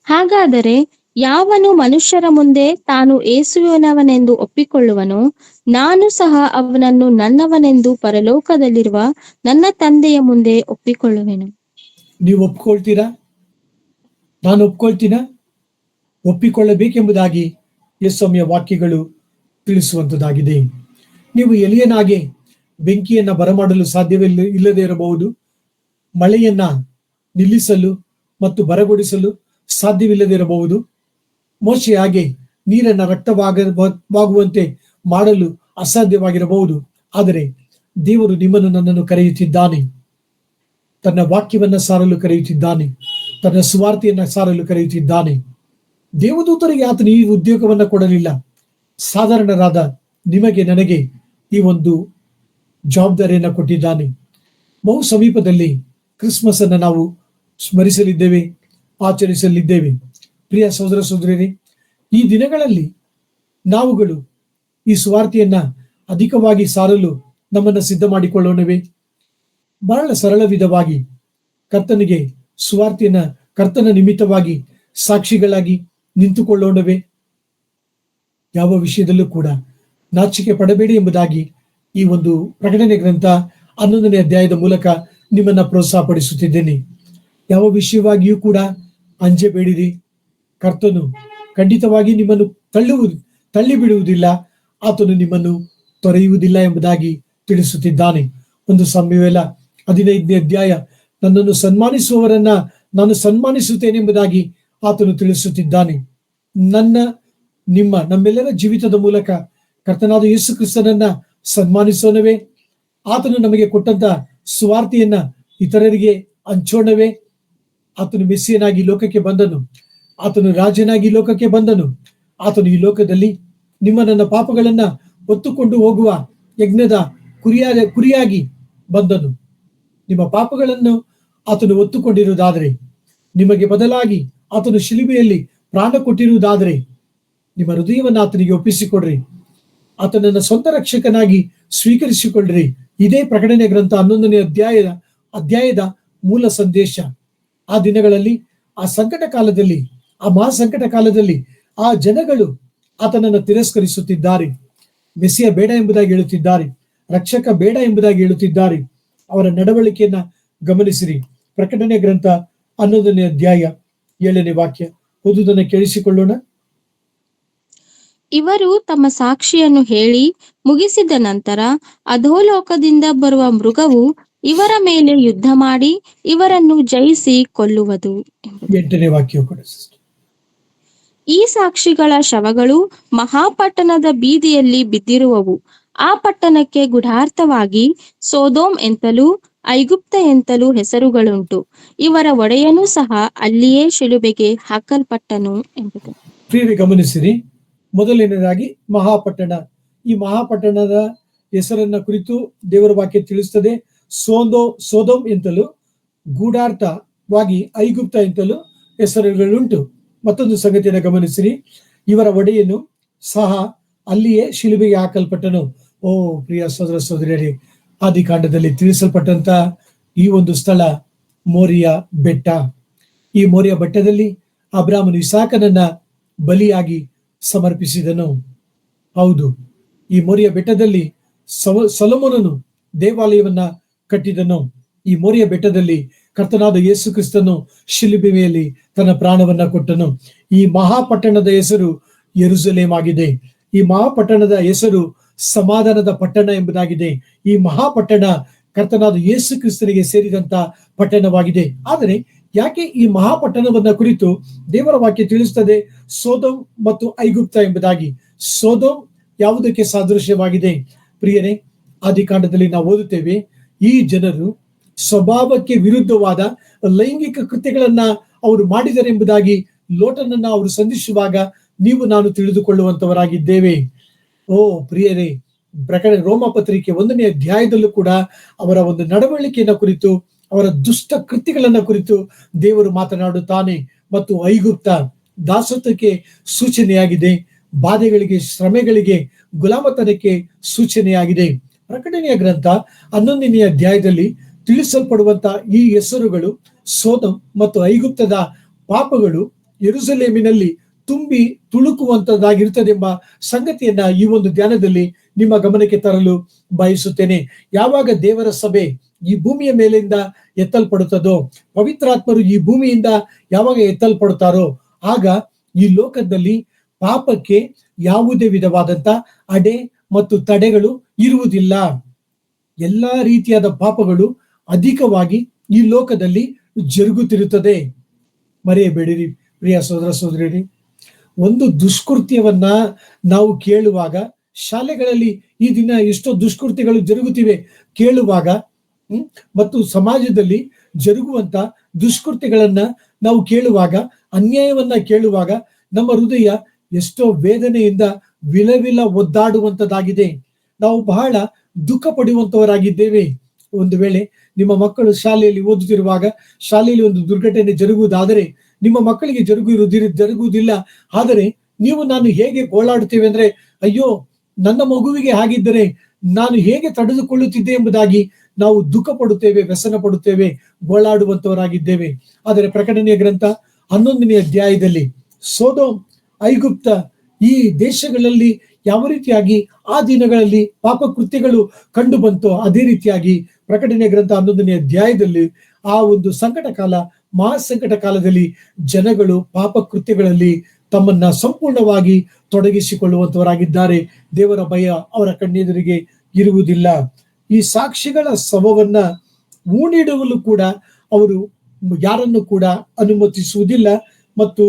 ಹಾಗಾದರೆ ಯಾವನು ಮನುಷ್ಯರ ಮುಂದೆ ತಾನು ಯೇಸುವಿನವನೆಂದು ಒಪ್ಪಿಕೊಳ್ಳುವನೋ, ನಾನು ಸಹ ಅವನನ್ನು ನನ್ನವನೆಂದು ಪರಲೋಕದಲ್ಲಿರುವ ನನ್ನ ತಂದೆಯ ಮುಂದೆ ಒಪ್ಪಿಕೊಳ್ಳುವೆನು. ನೀವು ಒಪ್ಪಿಕೊಳ್ತೀರಾ? ನಾನು ಒಪ್ಕೊಳ್ತೀನಾ? ಒಪ್ಪಿಕೊಳ್ಳಬೇಕೆಂಬುದಾಗಿ ಯೇಸುವಿನ ವಾಕ್ಯಗಳು ತಿಳಿಸುವಂತದ್ದಾಗಿದೆ. ನೀವು ಎಲಿಯನಾಗೆ ಬೆಂಕಿಯನ್ನ ಬರಮಾಡಲು ಇಲ್ಲದೆ ಇರಬಹುದು, ಮಳೆಯನ್ನ ನಿಲ್ಲಿಸಲು ಮತ್ತು ಬರಗೊಡಿಸಲು ಸಾಧ್ಯವಿಲ್ಲದೆ ಇರಬಹುದು, ಮೋಶೆ ಹಾಗೆ ನೀರನ್ನ ರಕ್ತವಾಗುವಂತೆ ಮಾಡಲು ಅಸಾಧ್ಯವಾಗಿರಬಹುದು. ಆದರೆ ದೇವರು ನಿಮ್ಮನ್ನು ನನ್ನನ್ನು ಕರೆಯುತ್ತಿದ್ದಾನೆ, ತನ್ನ ವಾಕ್ಯವನ್ನ ಸಾರಲು ಕರೆಯುತ್ತಿದ್ದಾನೆ, ತನ್ನ ಸುವಾರ್ತೆಯನ್ನ ಸಾರಲು ಕರೆಯುತ್ತಿದ್ದಾನೆ. ದೇವದೂತರಿಗೆ ಆತನು ಈ ಉದ್ಯೋಗವನ್ನ ಕೊಡಲಿಲ್ಲ. ಸಾಧಾರಣರಾದ ನಿಮಗೆ ನನಗೆ ಈ ಒಂದು ಜವಾಬ್ದಾರಿಯನ್ನ ಕೊಟ್ಟಿದ್ದಾನೆ. ಬಹು ಸಮೀಪದಲ್ಲಿ ಕ್ರಿಸ್ಮಸ್ ಅನ್ನ ನಾವು ಸ್ಮರಿಸಲಿದ್ದೇವೆ, ಆಚರಿಸಲಿದ್ದೇವೆ. ಪ್ರಿಯ ಸಹೋದರ ಸಹೋದರಿಯರೇ, ಈ ದಿನಗಳಲ್ಲಿ ನಾವುಗಳು ಈ ಸುವಾರ್ತೆಯನ್ನ ಅಧಿಕವಾಗಿ ಸಾರಲು ನಮ್ಮನ್ನು ಸಿದ್ಧ ಮಾಡಿಕೊಳ್ಳೋಣವೇ? ಬಹಳ ಸರಳ ವಿಧವಾಗಿ ಕರ್ತನಿಗೆ ಸುವಾರ್ತೆಯನ್ನ ಕರ್ತನ ನಿಮಿತ್ತವಾಗಿ ಸಾಕ್ಷಿಗಳಾಗಿ ನಿಂತುಕೊಳ್ಳೋಣವೇ? ಯಾವ ವಿಷಯದಲ್ಲೂ ಕೂಡ ನಾಚಿಕೆ ಪಡಬೇಡಿ ಎಂಬುದಾಗಿ ಈ ಒಂದು ಪ್ರಕಟಣೆ ಗ್ರಂಥ 11ನೇ ಅಧ್ಯಾಯದ ಮೂಲಕ ನಿಮ್ಮನ್ನ ಪ್ರೋತ್ಸಾಹಪಡಿಸುತ್ತಿದ್ದೇನೆ. ಯಾವ ವಿಷಯವಾಗಿಯೂ ಕೂಡ ಅಂಜಬೇಡಿರಿ. ಕರ್ತನು ಖಂಡಿತವಾಗಿ ನಿಮ್ಮನ್ನು ತಳ್ಳಿ ಬಿಡುವುದಿಲ್ಲ, ಆತನು ನಿಮ್ಮನ್ನು ತೊರೆಯುವುದಿಲ್ಲ ಎಂಬುದಾಗಿ ತಿಳಿಸುತ್ತಿದ್ದಾನೆ. ಒಂದು ಸಮುವೇಲ 15ನೇ ಅಧ್ಯಾಯ, ನನ್ನನ್ನು ಸನ್ಮಾನಿಸುವವರನ್ನ ನಾನು ಸನ್ಮಾನಿಸುತ್ತೇನೆ ಎಂಬುದಾಗಿ ಆತನು ತಿಳಿಸುತ್ತಿದ್ದಾನೆ. ನಮ್ಮೆಲ್ಲರ ಜೀವಿತದ ಮೂಲಕ ಕರ್ತನಾದ ಯೇಸು ಕ್ರಿಸ್ತನನ್ನ ಸನ್ಮಾನಿಸೋಣವೇ? ಆತನು ನಮಗೆ ಕೊಟ್ಟಂತ ಸುವಾರ್ತೆಯನ್ನ ಇತರರಿಗೆ ಹಂಚೋಣವೇ? ಆತನು ಮೆಸ್ಸಿಯನಾಗಿ ಲೋಕಕ್ಕೆ ಬಂದನು, ಆತನು ರಾಜನಾಗಿ ಲೋಕಕ್ಕೆ ಬಂದನು. ಆತನು ಈ ಲೋಕದಲ್ಲಿ ನಿಮ್ಮ ನನ್ನ ಪಾಪಗಳನ್ನ ಹೊತ್ತುಕೊಂಡು ಹೋಗುವ ಯಜ್ಞದ ಕುರಿಯಾಗಿ ಬಂದನು. ನಿಮ್ಮ ಪಾಪಗಳನ್ನು ಆತನು ಹೊತ್ತುಕೊಂಡಿರುವುದಾದರೆ, ನಿಮಗೆ ಬದಲಾಗಿ ಆತನು ಶಿಲುಬೆಯಲ್ಲಿ ಪ್ರಾಣ ಕೊಟ್ಟಿರುವುದಾದರೆ, ನಿಮ್ಮ ಹೃದಯವನ್ನು ಆತನಿಗೆ ಒಪ್ಪಿಸಿಕೊಡ್ರಿ, ಆತನನ್ನ ಸ್ವಂತ ರಕ್ಷಕನಾಗಿ ಸ್ವೀಕರಿಸಿಕೊಳ್ಳ್ರಿ. ಇದೇ ಪ್ರಕಟಣೆ ಗ್ರಂಥ 11ನೇ ಅಧ್ಯಾಯದ ಮೂಲ ಸಂದೇಶ. ಆ ದಿನಗಳಲ್ಲಿ, ಆ ಸಂಕಟ ಕಾಲದಲ್ಲಿ, ಆ ಮಹಾಸಂಕಟ ಕಾಲದಲ್ಲಿ ಆ ಜನಗಳು ಆತನನ್ನು ತಿರಸ್ಕರಿಸುತ್ತಿದ್ದಾರೆ. ಮೆಸ್ಸಿಯ ಬೇಡ ಎಂಬುದಾಗಿ ಹೇಳುತ್ತಿದ್ದಾರೆ, ರಕ್ಷಕ ಬೇಡ ಎಂಬುದಾಗಿ ಹೇಳುತ್ತಿದ್ದಾರೆ. ಅವರ ನಡವಳಿಕೆಯನ್ನ ಗಮನಿಸಿರಿ. ಪ್ರಕಟಣೆ ಗ್ರಂಥ 11ನೇ ಅಧ್ಯಾಯ 7ನೇ ವಾಕ್ಯ ಓದುವುದನ್ನು ಕೇಳಿಸಿಕೊಳ್ಳೋಣ. ಇವರು ತಮ್ಮ ಸಾಕ್ಷಿಯನ್ನು ಹೇಳಿ ಮುಗಿಸಿದ ನಂತರ ಅಧೋಲೋಕದಿಂದ ಬರುವ ಮೃಗವು ಇವರ ಮೇಲೆ ಯುದ್ಧ ಮಾಡಿ ಇವರನ್ನು ಜಯಿಸಿ ಕೊಲ್ಲುವುದು. 8ನೇ ವಾಕ್ಯ ಕೂಡ. ಈ ಸಾಕ್ಷಿಗಳ ಶವಗಳು ಮಹಾಪಟ್ಟಣದ ಬೀದಿಯಲ್ಲಿ ಬಿದ್ದಿರುವವು. ಆ ಪಟ್ಟಣಕ್ಕೆ ಗೂಢಾರ್ಥವಾಗಿ ಸೋದೋಮ್ ಎಂತಲೂ ಐಗುಪ್ತ ಎಂತಲೂ ಹೆಸರುಗಳುಂಟು. ಇವರ ಒಡೆಯನೂ ಸಹ ಅಲ್ಲಿಯೇ ಶಿಲುಬೆಗೆ ಹಾಕಲ್ಪಟ್ಟನು ಎಂಬುದು. ಪ್ರಿಯರೇ, ಗಮನಿಸಿರಿ. ಮೊದಲನೇದಾಗಿ ಮಹಾಪಟ್ಟಣ. ಈ ಮಹಾಪಟ್ಟಣದ ಹೆಸರನ್ನ ಕುರಿತು ದೇವರ ವಾಕ್ಯ ತಿಳಿಸ್ತದೆ. ಸೋದೋಮ್ ಎಂತಲೂ ಗೂಢಾರ್ಥವಾಗಿ ಐಗುಪ್ತ ಎಂತಲೂ ಹೆಸರುಗಳುಂಟು. ಮತ್ತೊಂದು ಸಂಗತಿಯನ್ನು ಗಮನಿಸಿರಿ, ಇವರ ಒಡೆಯನು ಸಹ ಅಲ್ಲಿಯೇ ಶಿಲುಬೆಗೆ ಹಾಕಲ್ಪಟ್ಟನು. ಓ ಪ್ರಿಯ ಸಹೋದರ ಸಹೋದರಿಯರೇ, ಆದಿಕಾಂಡದಲ್ಲಿ ತಿಳಿಸಲ್ಪಟ್ಟಂತ ಈ ಒಂದು ಸ್ಥಳ ಮೋರಿಯ ಬೆಟ್ಟ. ಈ ಮೋರಿಯ ಬೆಟ್ಟದಲ್ಲಿ ಅಬ್ರಾಮನು ಇಸಾಕನನ್ನ ಬಲಿಯಾಗಿ ಸಮರ್ಪಿಸಿದನು. ಹೌದು, ಈ ಮೋರಿಯ ಬೆಟ್ಟದಲ್ಲಿ ಸೊಲೊಮೋನನು ದೇವಾಲಯವನ್ನ ಕಟ್ಟಿದನು. ಈ ಮೋರಿಯ ಬೆಟ್ಟದಲ್ಲಿ ಕರ್ತನಾದ ಯೇಸು ಕ್ರಿಸ್ತನು ಶಿಲುಬೆ ಮೇಲೆ ತನ್ನ ಪ್ರಾಣವನ್ನ ಕೊಟ್ಟನು. ಈ ಮಹಾಪಟ್ಟಣದ ಹೆಸರು ಯೆರೂಸಲೇಮ್ ಆಗಿದೆ. ಈ ಮಹಾಪಟ್ಟಣದ ಹೆಸರು ಸಮಾಧಾನದ ಪಟ್ಟಣ ಎಂಬುದಾಗಿದೆ. ಈ ಮಹಾಪಟ್ಟಣ ಕರ್ತನಾದ ಯೇಸು ಕ್ರಿಸ್ತನಿಗೆ ಸೇರಿದಂತ ಪಟ್ಟಣವಾಗಿದೆ. ಆದರೆ ಯಾಕೆ ಈ ಮಹಾಪಟ್ಟಣವನ್ನ ಕುರಿತು ದೇವರ ವಾಕ್ಯ ತಿಳಿಸುತ್ತದೆ ಸೋದೋಮ್ ಮತ್ತು ಐಗುಪ್ತ ಎಂಬುದಾಗಿ? ಸೋದೋಮ್ ಯಾವುದಕ್ಕೆ ಸಾದೃಶ್ಯವಾಗಿದೆ ಪ್ರಿಯರೇ? ಆದಿಕಾಂಡದಲ್ಲಿ ನಾವು ಓದುತ್ತೇವೆ, ಈ ಜನರು ಸ್ವಭಾವಕ್ಕೆ ವಿರುದ್ಧವಾದ ಲೈಂಗಿಕ ಕೃತ್ಯಗಳನ್ನ ಅವರು ಮಾಡಿದ್ದಾರೆ ಎಂಬುದಾಗಿ ಲೋಟನನ್ನ ಅವರು ಸಂಧಿಸುವಾಗ ನೀವು ನಾನು ತಿಳಿದುಕೊಳ್ಳುವಂತವರಾಗಿದ್ದೇವೆ. ಓ ಪ್ರಿಯರೇ, ರೋಮ ಪತ್ರಿಕೆ 1ನೇ ಅಧ್ಯಾಯದಲ್ಲೂ ಕೂಡ ಅವರ ಒಂದು ನಡವಳಿಕೆಯನ್ನ ಕುರಿತು, ಅವರ ದುಷ್ಟ ಕೃತ್ಯಗಳನ್ನ ಕುರಿತು ದೇವರು ಮಾತನಾಡುತ್ತಾನೆ. ಮತ್ತು ಐಗುಪ್ತ ದಾಸತ್ವಕ್ಕೆ ಸೂಚನೆಯಾಗಿದೆ, ಬಾಧೆಗಳಿಗೆ, ಶ್ರಮೆಗಳಿಗೆ, ಗುಲಾಮತನಕ್ಕೆ ಸೂಚನೆಯಾಗಿದೆ. ಪ್ರಕಟಣೆಯ ಗ್ರಂಥ 11ನೇ ಅಧ್ಯಾಯದಲ್ಲಿ ತಿಳಿಸಲ್ಪಡುವಂತ ಈ ಹೆಸರುಗಳು ಸೋದಮ್ ಮತ್ತು ಐಗುಪ್ತದ ಪಾಪಗಳು ಯೆರೂಸಲೇಮಿನಲ್ಲಿ ತುಂಬಿ ತುಳುಕುವಂತದ್ದಾಗಿರ್ತದೆಂಬ ಸಂಗತಿಯನ್ನ ಈ ಒಂದು ಧ್ಯಾನದಲ್ಲಿ ನಿಮ್ಮ ಗಮನಕ್ಕೆ ತರಲು ಬಯಸುತ್ತೇನೆ. ಯಾವಾಗ ದೇವರ ಸಭೆ ಈ ಭೂಮಿಯ ಮೇಲಿಂದ ಎತ್ತಲ್ಪಡುತ್ತದೋ, ಪವಿತ್ರಾತ್ಮರು ಈ ಭೂಮಿಯಿಂದ ಯಾವಾಗ ಎತ್ತಲ್ಪಡುತ್ತಾರೋ, ಆಗ ಈ ಲೋಕದಲ್ಲಿ ಪಾಪಕ್ಕೆ ಯಾವುದೇ ವಿಧವಾದಂತ ಅಡೆ ಮತ್ತು ತಡೆಗಳು ಇರುವುದಿಲ್ಲ. ಎಲ್ಲಾ ರೀತಿಯಾದ ಪಾಪಗಳು ಅಧಿಕವಾಗಿ ಈ ಲೋಕದಲ್ಲಿ ಜರುಗುತ್ತಿರುತ್ತದೆ. ಮರೆಯಬೇಡಿರಿ ಪ್ರಿಯ ಸಹೋದರ ಸಹೋದರಿಯರೇ, ಒಂದು ದುಷ್ಕೃತ್ಯವನ್ನ ನಾವು ಕೇಳುವಾಗ, ಶಾಲೆಗಳಲ್ಲಿ ಈ ದಿನ ಎಷ್ಟೋ ದುಷ್ಕೃತ್ಯಗಳು ಜರುಗುತ್ತಿವೆ ಕೇಳುವಾಗ, ಮತ್ತು ಸಮಾಜದಲ್ಲಿ ಜರುಗುವಂತ ದುಷ್ಕೃತ್ಯಗಳನ್ನ ನಾವು ಕೇಳುವಾಗ, ಅನ್ಯಾಯವನ್ನ ಕೇಳುವಾಗ ನಮ್ಮ ಹೃದಯ ಎಷ್ಟೋ ವೇದನೆಯಿಂದ ವಿಲವಿಲ ಒದ್ದಾಡುವಂತದ್ದಾಗಿದೆ. ನಾವು ಬಹಳ ದುಃಖ ಪಡುವಂತವರಾಗಿದ್ದೇವೆ. ಒಂದು ವೇಳೆ ನಿಮ್ಮ ಮಕ್ಕಳು ಶಾಲೆಯಲ್ಲಿ ಓದುತ್ತಿರುವಾಗ ಶಾಲೆಯಲ್ಲಿ ಒಂದು ದುರ್ಘಟನೆ ಜರುಗುವುದಾದರೆ ನಿಮ್ಮ ಮಕ್ಕಳಿಗೆ ಜರುಗುವುದಿಲ್ಲ. ಆದರೆ ನೀವು ನಾನು ಹೇಗೆ ಗೋಳಾಡುತ್ತೇವೆ ಅಂದ್ರೆ, ಅಯ್ಯೋ ನನ್ನ ಮಗುವಿಗೆ ಹಾಗಿದ್ದರೆ ನಾನು ಹೇಗೆ ತಡೆದುಕೊಳ್ಳುತ್ತಿದ್ದೆ ಎಂಬುದಾಗಿ ನಾವು ದುಃಖ ಪಡುತ್ತೇವೆ, ವ್ಯಸನ ಪಡುತ್ತೇವೆ, ಗೋಳಾಡುವಂತವರಾಗಿದ್ದೇವೆ. ಆದರೆ ಪ್ರಕಟಣೆಯ ಗ್ರಂಥ 11ನೇ ಅಧ್ಯಾಯದಲ್ಲಿ ಸೋದೋಮ್, ಐಗುಪ್ತ ಈ ದೇಶಗಳಲ್ಲಿ ಯಾವ ರೀತಿಯಾಗಿ ಆ ದಿನಗಳಲ್ಲಿ ಪಾಪ ಕೃತ್ಯಗಳು ಕಂಡು ಬಂತೋ, ಅದೇ ರೀತಿಯಾಗಿ ಪ್ರಕಟಣೆಯ ಗ್ರಂಥ 11ನೇ ಅಧ್ಯಾಯದಲ್ಲಿ ಆ ಒಂದು ಸಂಕಟ ಕಾಲ, ಮಹಾಸಂಕಟ ಕಾಲದಲ್ಲಿ ಜನಗಳು ಪಾಪ ಕೃತ್ಯಗಳಲ್ಲಿ ತಮ್ಮನ್ನ ಸಂಪೂರ್ಣವಾಗಿ ತೊಡಗಿಸಿಕೊಳ್ಳುವಂತವರಾಗಿದ್ದಾರೆ. ದೇವರ ಭಯ ಅವರ ಕಣ್ಣೆದುರಿಗೆ ಇರುವುದಿಲ್ಲ. ಈ ಸಾಕ್ಷಿಗಳ ಶವವನ್ನ ಹೂಣಿಡುವಲು ಕೂಡ ಅವರು ಯಾರನ್ನು ಕೂಡ ಅನುಮತಿಸುವುದಿಲ್ಲ. ಮತ್ತು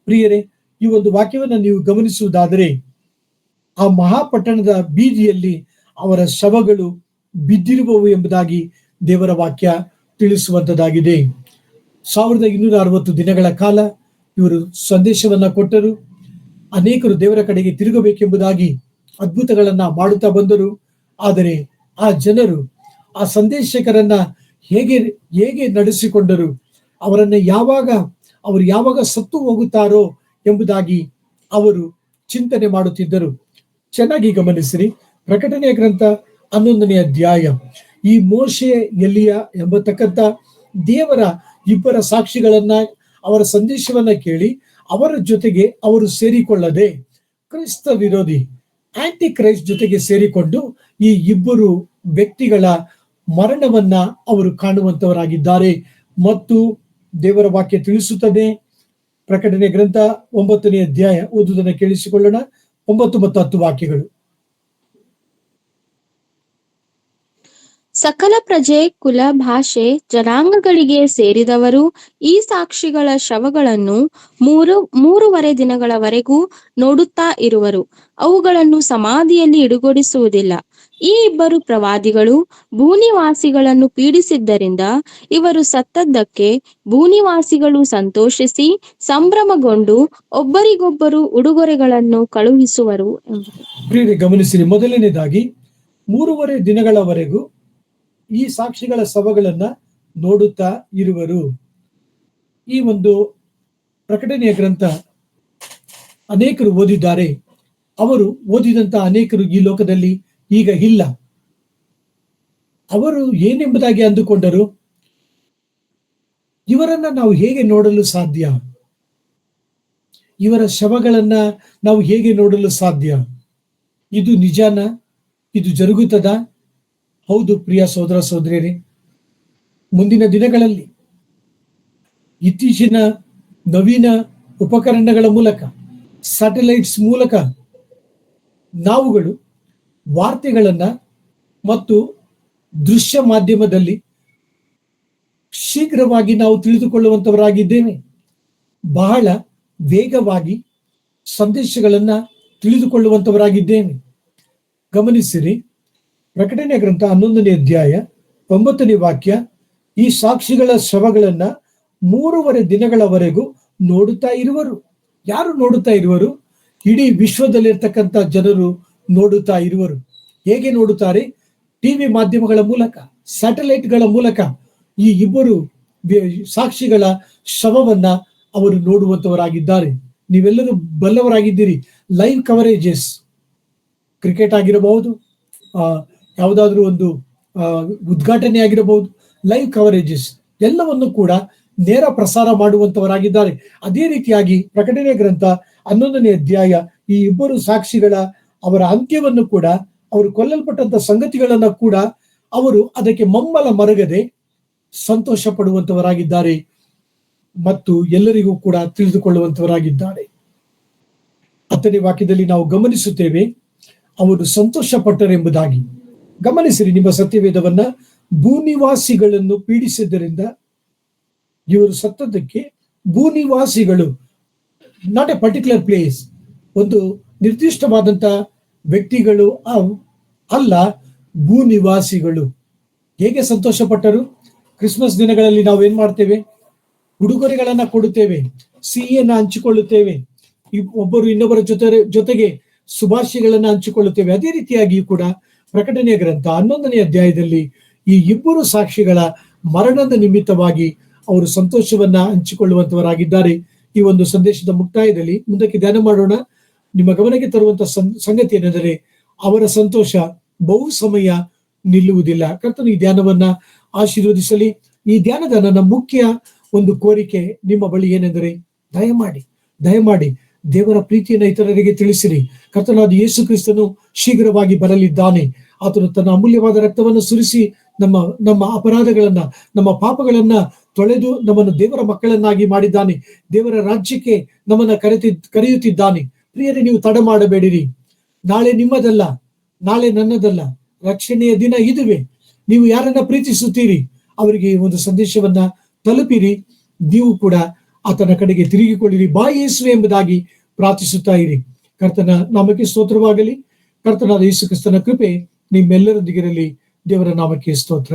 ಪ್ರಿಯರೇ, ಈ ಒಂದು ವಾಕ್ಯವನ್ನ ನೀವು ಗಮನಿಸುವುದಾದರೆ, ಆ ಮಹಾಪಟ್ಟಣದ ಬೀದಿಯಲ್ಲಿ ಅವರ ಶವಗಳು ಬಿದ್ದಿರುವವು ಎಂಬುದಾಗಿ ದೇವರ ವಾಕ್ಯ ತಿಳಿಸುವಂತದ್ದಾಗಿದೆ. 1260 ದಿನಗಳ ಕಾಲ ಇವರು ಸಂದೇಶವನ್ನ ಕೊಟ್ಟರು. ಅನೇಕರು ದೇವರ ಕಡೆಗೆ ತಿರುಗಬೇಕೆಂಬುದಾಗಿ ಅದ್ಭುತಗಳನ್ನ ಮಾಡುತ್ತಾ ಬಂದರು. ಆದರೆ ಆ ಜನರು ಆ ಸಂದೇಶಕರನ್ನ ಹೇಗೆ ನಡೆಸಿಕೊಂಡರು, ಅವರನ್ನ ಅವರು ಯಾವಾಗ ಸತ್ತು ಹೋಗುತ್ತಾರೋ ಎಂಬುದಾಗಿ ಅವರು ಚಿಂತನೆ ಮಾಡುತ್ತಿದ್ದರು. ಚೆನ್ನಾಗಿ ಗಮನಿಸಿರಿ, ಪ್ರಕಟಣೆಯ ಗ್ರಂಥ 11ನೇ ಅಧ್ಯಾಯ. ಈ ಮೋಶೆ, ಎಲಿಯ ಎಂಬತಕ್ಕಂಥ ದೇವರ ಇಬ್ಬರ ಸಾಕ್ಷಿಗಳನ್ನ, ಅವರ ಸಂದೇಶವನ್ನ ಕೇಳಿ ಅವರ ಜೊತೆಗೆ ಅವರು ಸೇರಿಕೊಳ್ಳದೆ ಕ್ರಿಸ್ತ ವಿರೋಧಿ ಆಂಟಿ ಕ್ರೈಸ್ಟ್ ಜೊತೆಗೆ ಸೇರಿಕೊಂಡು ಈ ಇಬ್ಬರು ವ್ಯಕ್ತಿಗಳ ಮರಣವನ್ನ ಅವರು ಕಾಣುವಂತವರಾಗಿದ್ದಾರೆ. ಮತ್ತು ದೇವರ ವಾಕ್ಯ ತಿಳಿಸುತ್ತದೆ, ಪ್ರಕಟಣೆ ಗ್ರಂಥ 9ನೇ ಅಧ್ಯಾಯ ಓದುವುದನ್ನು ಕೇಳಿಸಿಕೊಳ್ಳೋಣ. 9 ಮತ್ತು 10 ವಾಕ್ಯಗಳು. ಸಕಲ ಪ್ರಜೆ, ಕುಲ, ಭಾಷೆ, ಜನಾಂಗಗಳಿಗೆ ಸೇರಿದವರು ಈ ಸಾಕ್ಷಿಗಳ ಶವಗಳನ್ನು 3.5 ದಿನಗಳವರೆಗೂ ನೋಡುತ್ತಾ ಇರುವರು. ಅವುಗಳನ್ನು ಸಮಾಧಿಯಲ್ಲಿ ಇಡುಗೊಡಿಸುವುದಿಲ್ಲ. ಈ ಇಬ್ಬರು ಪ್ರವಾದಿಗಳು ಭೂನಿವಾಸಿಗಳನ್ನು ಪೀಡಿಸಿದ್ದರಿಂದ ಇವರು ಸತ್ತದ್ದಕ್ಕೆ ಭೂನಿವಾಸಿಗಳು ಸಂತೋಷಿಸಿ ಸಂಭ್ರಮಗೊಂಡು ಒಬ್ಬರಿಗೊಬ್ಬರು ಉಡುಗೊರೆಗಳನ್ನು ಕಳುಹಿಸುವರು ಎಂಬುದು. ಗಮನಿಸಿರಿ, ಮೊದಲನೇದಾಗಿ 3.5 ದಿನಗಳವರೆಗೂ ಈ ಸಾಕ್ಷಿಗಳ ಶವಗಳನ್ನ ನೋಡುತ್ತಾ ಇರುವರು. ಈ ಒಂದು ಪ್ರಕಟಣೆಯ ಗ್ರಂಥ ಅನೇಕರು ಓದಿದ್ದಾರೆ. ಅವರು ಓದಿದಂತ ಅನೇಕರು ಈ ಲೋಕದಲ್ಲಿ ಈಗ ಇಲ್ಲ. ಅವರು ಏನೆಂಬುದಾಗಿ ಅಂದುಕೊಂಡರು, ಇವರನ್ನ ನಾವು ಹೇಗೆ ನೋಡಲು ಸಾಧ್ಯ, ಇವರ ಶವಗಳನ್ನ ನಾವು ಹೇಗೆ ನೋಡಲು ಸಾಧ್ಯ, ಇದು ನಿಜಾನ, ಇದು ಜರುಗುತ್ತದ? ಹೌದು ಪ್ರಿಯ ಸಹೋದರ ಸಹೋದರಿಯರೇ, ಮುಂದಿನ ದಿನಗಳಲ್ಲಿ ಇತ್ತೀಚಿನ ನವೀನ ಉಪಕರಣಗಳ ಮೂಲಕ, ಸ್ಯಾಟಲೈಟ್ಸ್ ಮೂಲಕ ನಾವುಗಳು ವಾರ್ತೆಗಳನ್ನ ಮತ್ತು ದೃಶ್ಯ ಮಾಧ್ಯಮದಲ್ಲಿ ಶೀಘ್ರವಾಗಿ ನಾವು ತಿಳಿದುಕೊಳ್ಳುವಂತವರಾಗಿದ್ದೇವೆ. ಬಹಳ ವೇಗವಾಗಿ ಸಂದೇಶಗಳನ್ನ ತಿಳಿದುಕೊಳ್ಳುವಂತವರಾಗಿದ್ದೇವೆ. ಗಮನಿಸಿರಿ, ಪ್ರಕಟಣೆಯ ಗ್ರಂಥ 11ನೇ ಅಧ್ಯಾಯ 9ನೇ ವಾಕ್ಯ, ಈ ಸಾಕ್ಷಿಗಳ ಶವಗಳನ್ನ 3.5 ದಿನಗಳವರೆಗೂ ನೋಡುತ್ತಾ ಇರುವರು. ಯಾರು ನೋಡುತ್ತಾ ಇರುವರು? ಇಡೀ ವಿಶ್ವದಲ್ಲಿರ್ತಕ್ಕಂಥ ಜನರು ನೋಡುತ್ತಾ ಇರುವರು. ಹೇಗೆ ನೋಡುತ್ತಾರೆ? ಟಿವಿ ಮಾಧ್ಯಮಗಳ ಮೂಲಕ, ಸ್ಯಾಟಲೈಟ್ಗಳ ಮೂಲಕ ಈ ಇಬ್ಬರು ಸಾಕ್ಷಿಗಳ ಶವವನ್ನ ಅವರು ನೋಡುವಂತವರಾಗಿದ್ದಾರೆ. ನೀವೆಲ್ಲರೂ ಬಲ್ಲವರಾಗಿದ್ದೀರಿ. ಲೈವ್ ಕವರೇಜಸ್, ಕ್ರಿಕೆಟ್ ಆಗಿರಬಹುದು, ಯಾವುದಾದ್ರೂ ಒಂದು ಉದ್ಘಾಟನೆ ಆಗಿರಬಹುದು, ಲೈವ್ ಕವರೇಜಸ್ ಎಲ್ಲವನ್ನು ಕೂಡ ನೇರ ಪ್ರಸಾರ ಮಾಡುವಂತವರಾಗಿದ್ದಾರೆ. ಅದೇ ರೀತಿಯಾಗಿ ಪ್ರಕಟಣೆ ಗ್ರಂಥ 11ನೇ ಅಧ್ಯಾಯ ಈ ಇಬ್ಬರು ಸಾಕ್ಷಿಗಳ ಅವರ ಅಂತ್ಯವನ್ನು ಕೂಡ, ಅವರು ಕೊಲ್ಲಲ್ಪಟ್ಟಂತ ಸಂಗತಿಗಳನ್ನ ಕೂಡ ಅವರು ಅದಕ್ಕೆ ಮಮ್ಮಲ ಮರಗದೆ ಸಂತೋಷ ಪಡುವಂತವರಾಗಿದ್ದಾರೆ ಮತ್ತು ಎಲ್ಲರಿಗೂ ಕೂಡ ತಿಳಿದುಕೊಳ್ಳುವಂತವರಾಗಿದ್ದಾರೆ. 10ನೇ ವಾಕ್ಯದಲ್ಲಿ ನಾವು ಗಮನಿಸುತ್ತೇವೆ, ಅವರು ಸಂತೋಷ ಪಟ್ಟರೆಂಬುದಾಗಿ. ಗಮನಿಸಿರಿ ನಿಮ್ಮ ಸತ್ಯವೇದವನ್ನ. ಭೂನಿವಾಸಿಗಳನ್ನು ಪೀಡಿಸಿದ್ದರಿಂದ ಇವರು ಸತ್ತದಕ್ಕೆ ಭೂನಿವಾಸಿಗಳು, ನಾಟ್ ಎ ಪರ್ಟಿಕ್ಯುಲರ್ ಪ್ಲೇಸ್, ಒಂದು ನಿರ್ದಿಷ್ಟವಾದಂತ ವ್ಯಕ್ತಿಗಳು ಅಲ್ಲ, ಭೂನಿವಾಸಿಗಳು ಹೇಗೆ ಸಂತೋಷ ಪಟ್ಟರು? ಕ್ರಿಸ್ಮಸ್ ದಿನಗಳಲ್ಲಿ ನಾವು ಏನ್ ಮಾಡ್ತೇವೆ? ಉಡುಗೊರೆಗಳನ್ನ ಕೊಡುತ್ತೇವೆ, ಸಿಹಿಯನ್ನ ಹಂಚಿಕೊಳ್ಳುತ್ತೇವೆ, ಒಬ್ಬರು ಇನ್ನೊಬ್ಬರ ಜೊತೆಗೆ ಶುಭಾಶಯಗಳನ್ನ ಹಂಚಿಕೊಳ್ಳುತ್ತೇವೆ. ಅದೇ ರೀತಿಯಾಗಿ ಕೂಡ ಪ್ರಕಟಣೆಯ ಗ್ರಂಥ 11ನೇ ಅಧ್ಯಾಯದಲ್ಲಿ ಈ ಇಬ್ಬರು ಸಾಕ್ಷಿಗಳ ಮರಣದ ನಿಮಿತ್ತವಾಗಿ ಅವರು ಸಂತೋಷವನ್ನ ಹಂಚಿಕೊಳ್ಳುವಂತವರಾಗಿದ್ದಾರೆ. ಈ ಒಂದು ಸಂದೇಶದ ಮುಕ್ತಾಯದಲ್ಲಿ ಮುಂದಕ್ಕೆ ಧ್ಯಾನ ಮಾಡೋಣ. ನಿಮ್ಮ ಗಮನಕ್ಕೆ ತರುವಂತ ಸಂಗತಿ ಏನೆಂದರೆ, ಅವರ ಸಂತೋಷ ಬಹು ಸಮಯ ನಿಲ್ಲುವುದಿಲ್ಲ. ಕರ್ತನು ಈ ಧ್ಯಾನವನ್ನ ಆಶೀರ್ವದಿಸಲಿ. ಈ ಧ್ಯಾನದ ನನ್ನ ಮುಖ್ಯ ಒಂದು ಕೋರಿಕೆ ನಿಮ್ಮ ಬಳಿ ಏನೆಂದರೆ, ದಯಮಾಡಿ ದೇವರ ಪ್ರೀತಿಯನ್ನು ಇತರರಿಗೆ ತಿಳಿಸಿರಿ. ಕರ್ತನಾದ ಯೇಸು ಕ್ರಿಸ್ತನು ಶೀಘ್ರವಾಗಿ ಬರಲಿದ್ದಾನೆ. ಆತನು ತನ್ನ ಅಮೂಲ್ಯವಾದ ರಕ್ತವನ್ನು ಸುರಿಸಿ ನಮ್ಮ ಅಪರಾಧಗಳನ್ನ, ನಮ್ಮ ಪಾಪಗಳನ್ನ ತೊಳೆದು ನಮ್ಮನ್ನು ದೇವರ ಮಕ್ಕಳನ್ನಾಗಿ ಮಾಡಿದ್ದಾನೆ. ದೇವರ ರಾಜ್ಯಕ್ಕೆ ನಮ್ಮನ್ನ ಕರೆಯುತ್ತಿದ್ದಾನೆ. ಪ್ರಿಯರೇ, ನೀವು ತಡ ಮಾಡಬೇಡಿರಿ. ನಾಳೆ ನಿಮ್ಮದಲ್ಲ, ನಾಳೆ ನನ್ನದಲ್ಲ. ರಕ್ಷಣೆಯ ದಿನ ಇದುವೆ. ನೀವು ಯಾರನ್ನ ಪ್ರೀತಿಸುತ್ತೀರಿ ಅವರಿಗೆ ಒಂದು ಸಂದೇಶವನ್ನ ತಲುಪಿರಿ. ನೀವು ಕೂಡ ಆತನ ಕಡೆಗೆ ತಿರುಗಿಕೊಳ್ಳಿರಿ. ಬಾ ಯೇಸುವೆ ಎಂಬುದಾಗಿ ಪ್ರಾರ್ಥಿಸುತ್ತಾ ಇರಿ. ಕರ್ತನ ನಾಮಕ್ಕೆ ಸ್ತೋತ್ರವಾಗಲಿ. ಕರ್ತನಾದ ಯೇಸು ಕ್ರಿಸ್ತನ ಕೃಪೆ ನಿಮ್ಮೆಲ್ಲರೊಂದಿಗಿರಲಿ. ದೇವರ ನಾಮಕ್ಕೆ ಸ್ತೋತ್ರ.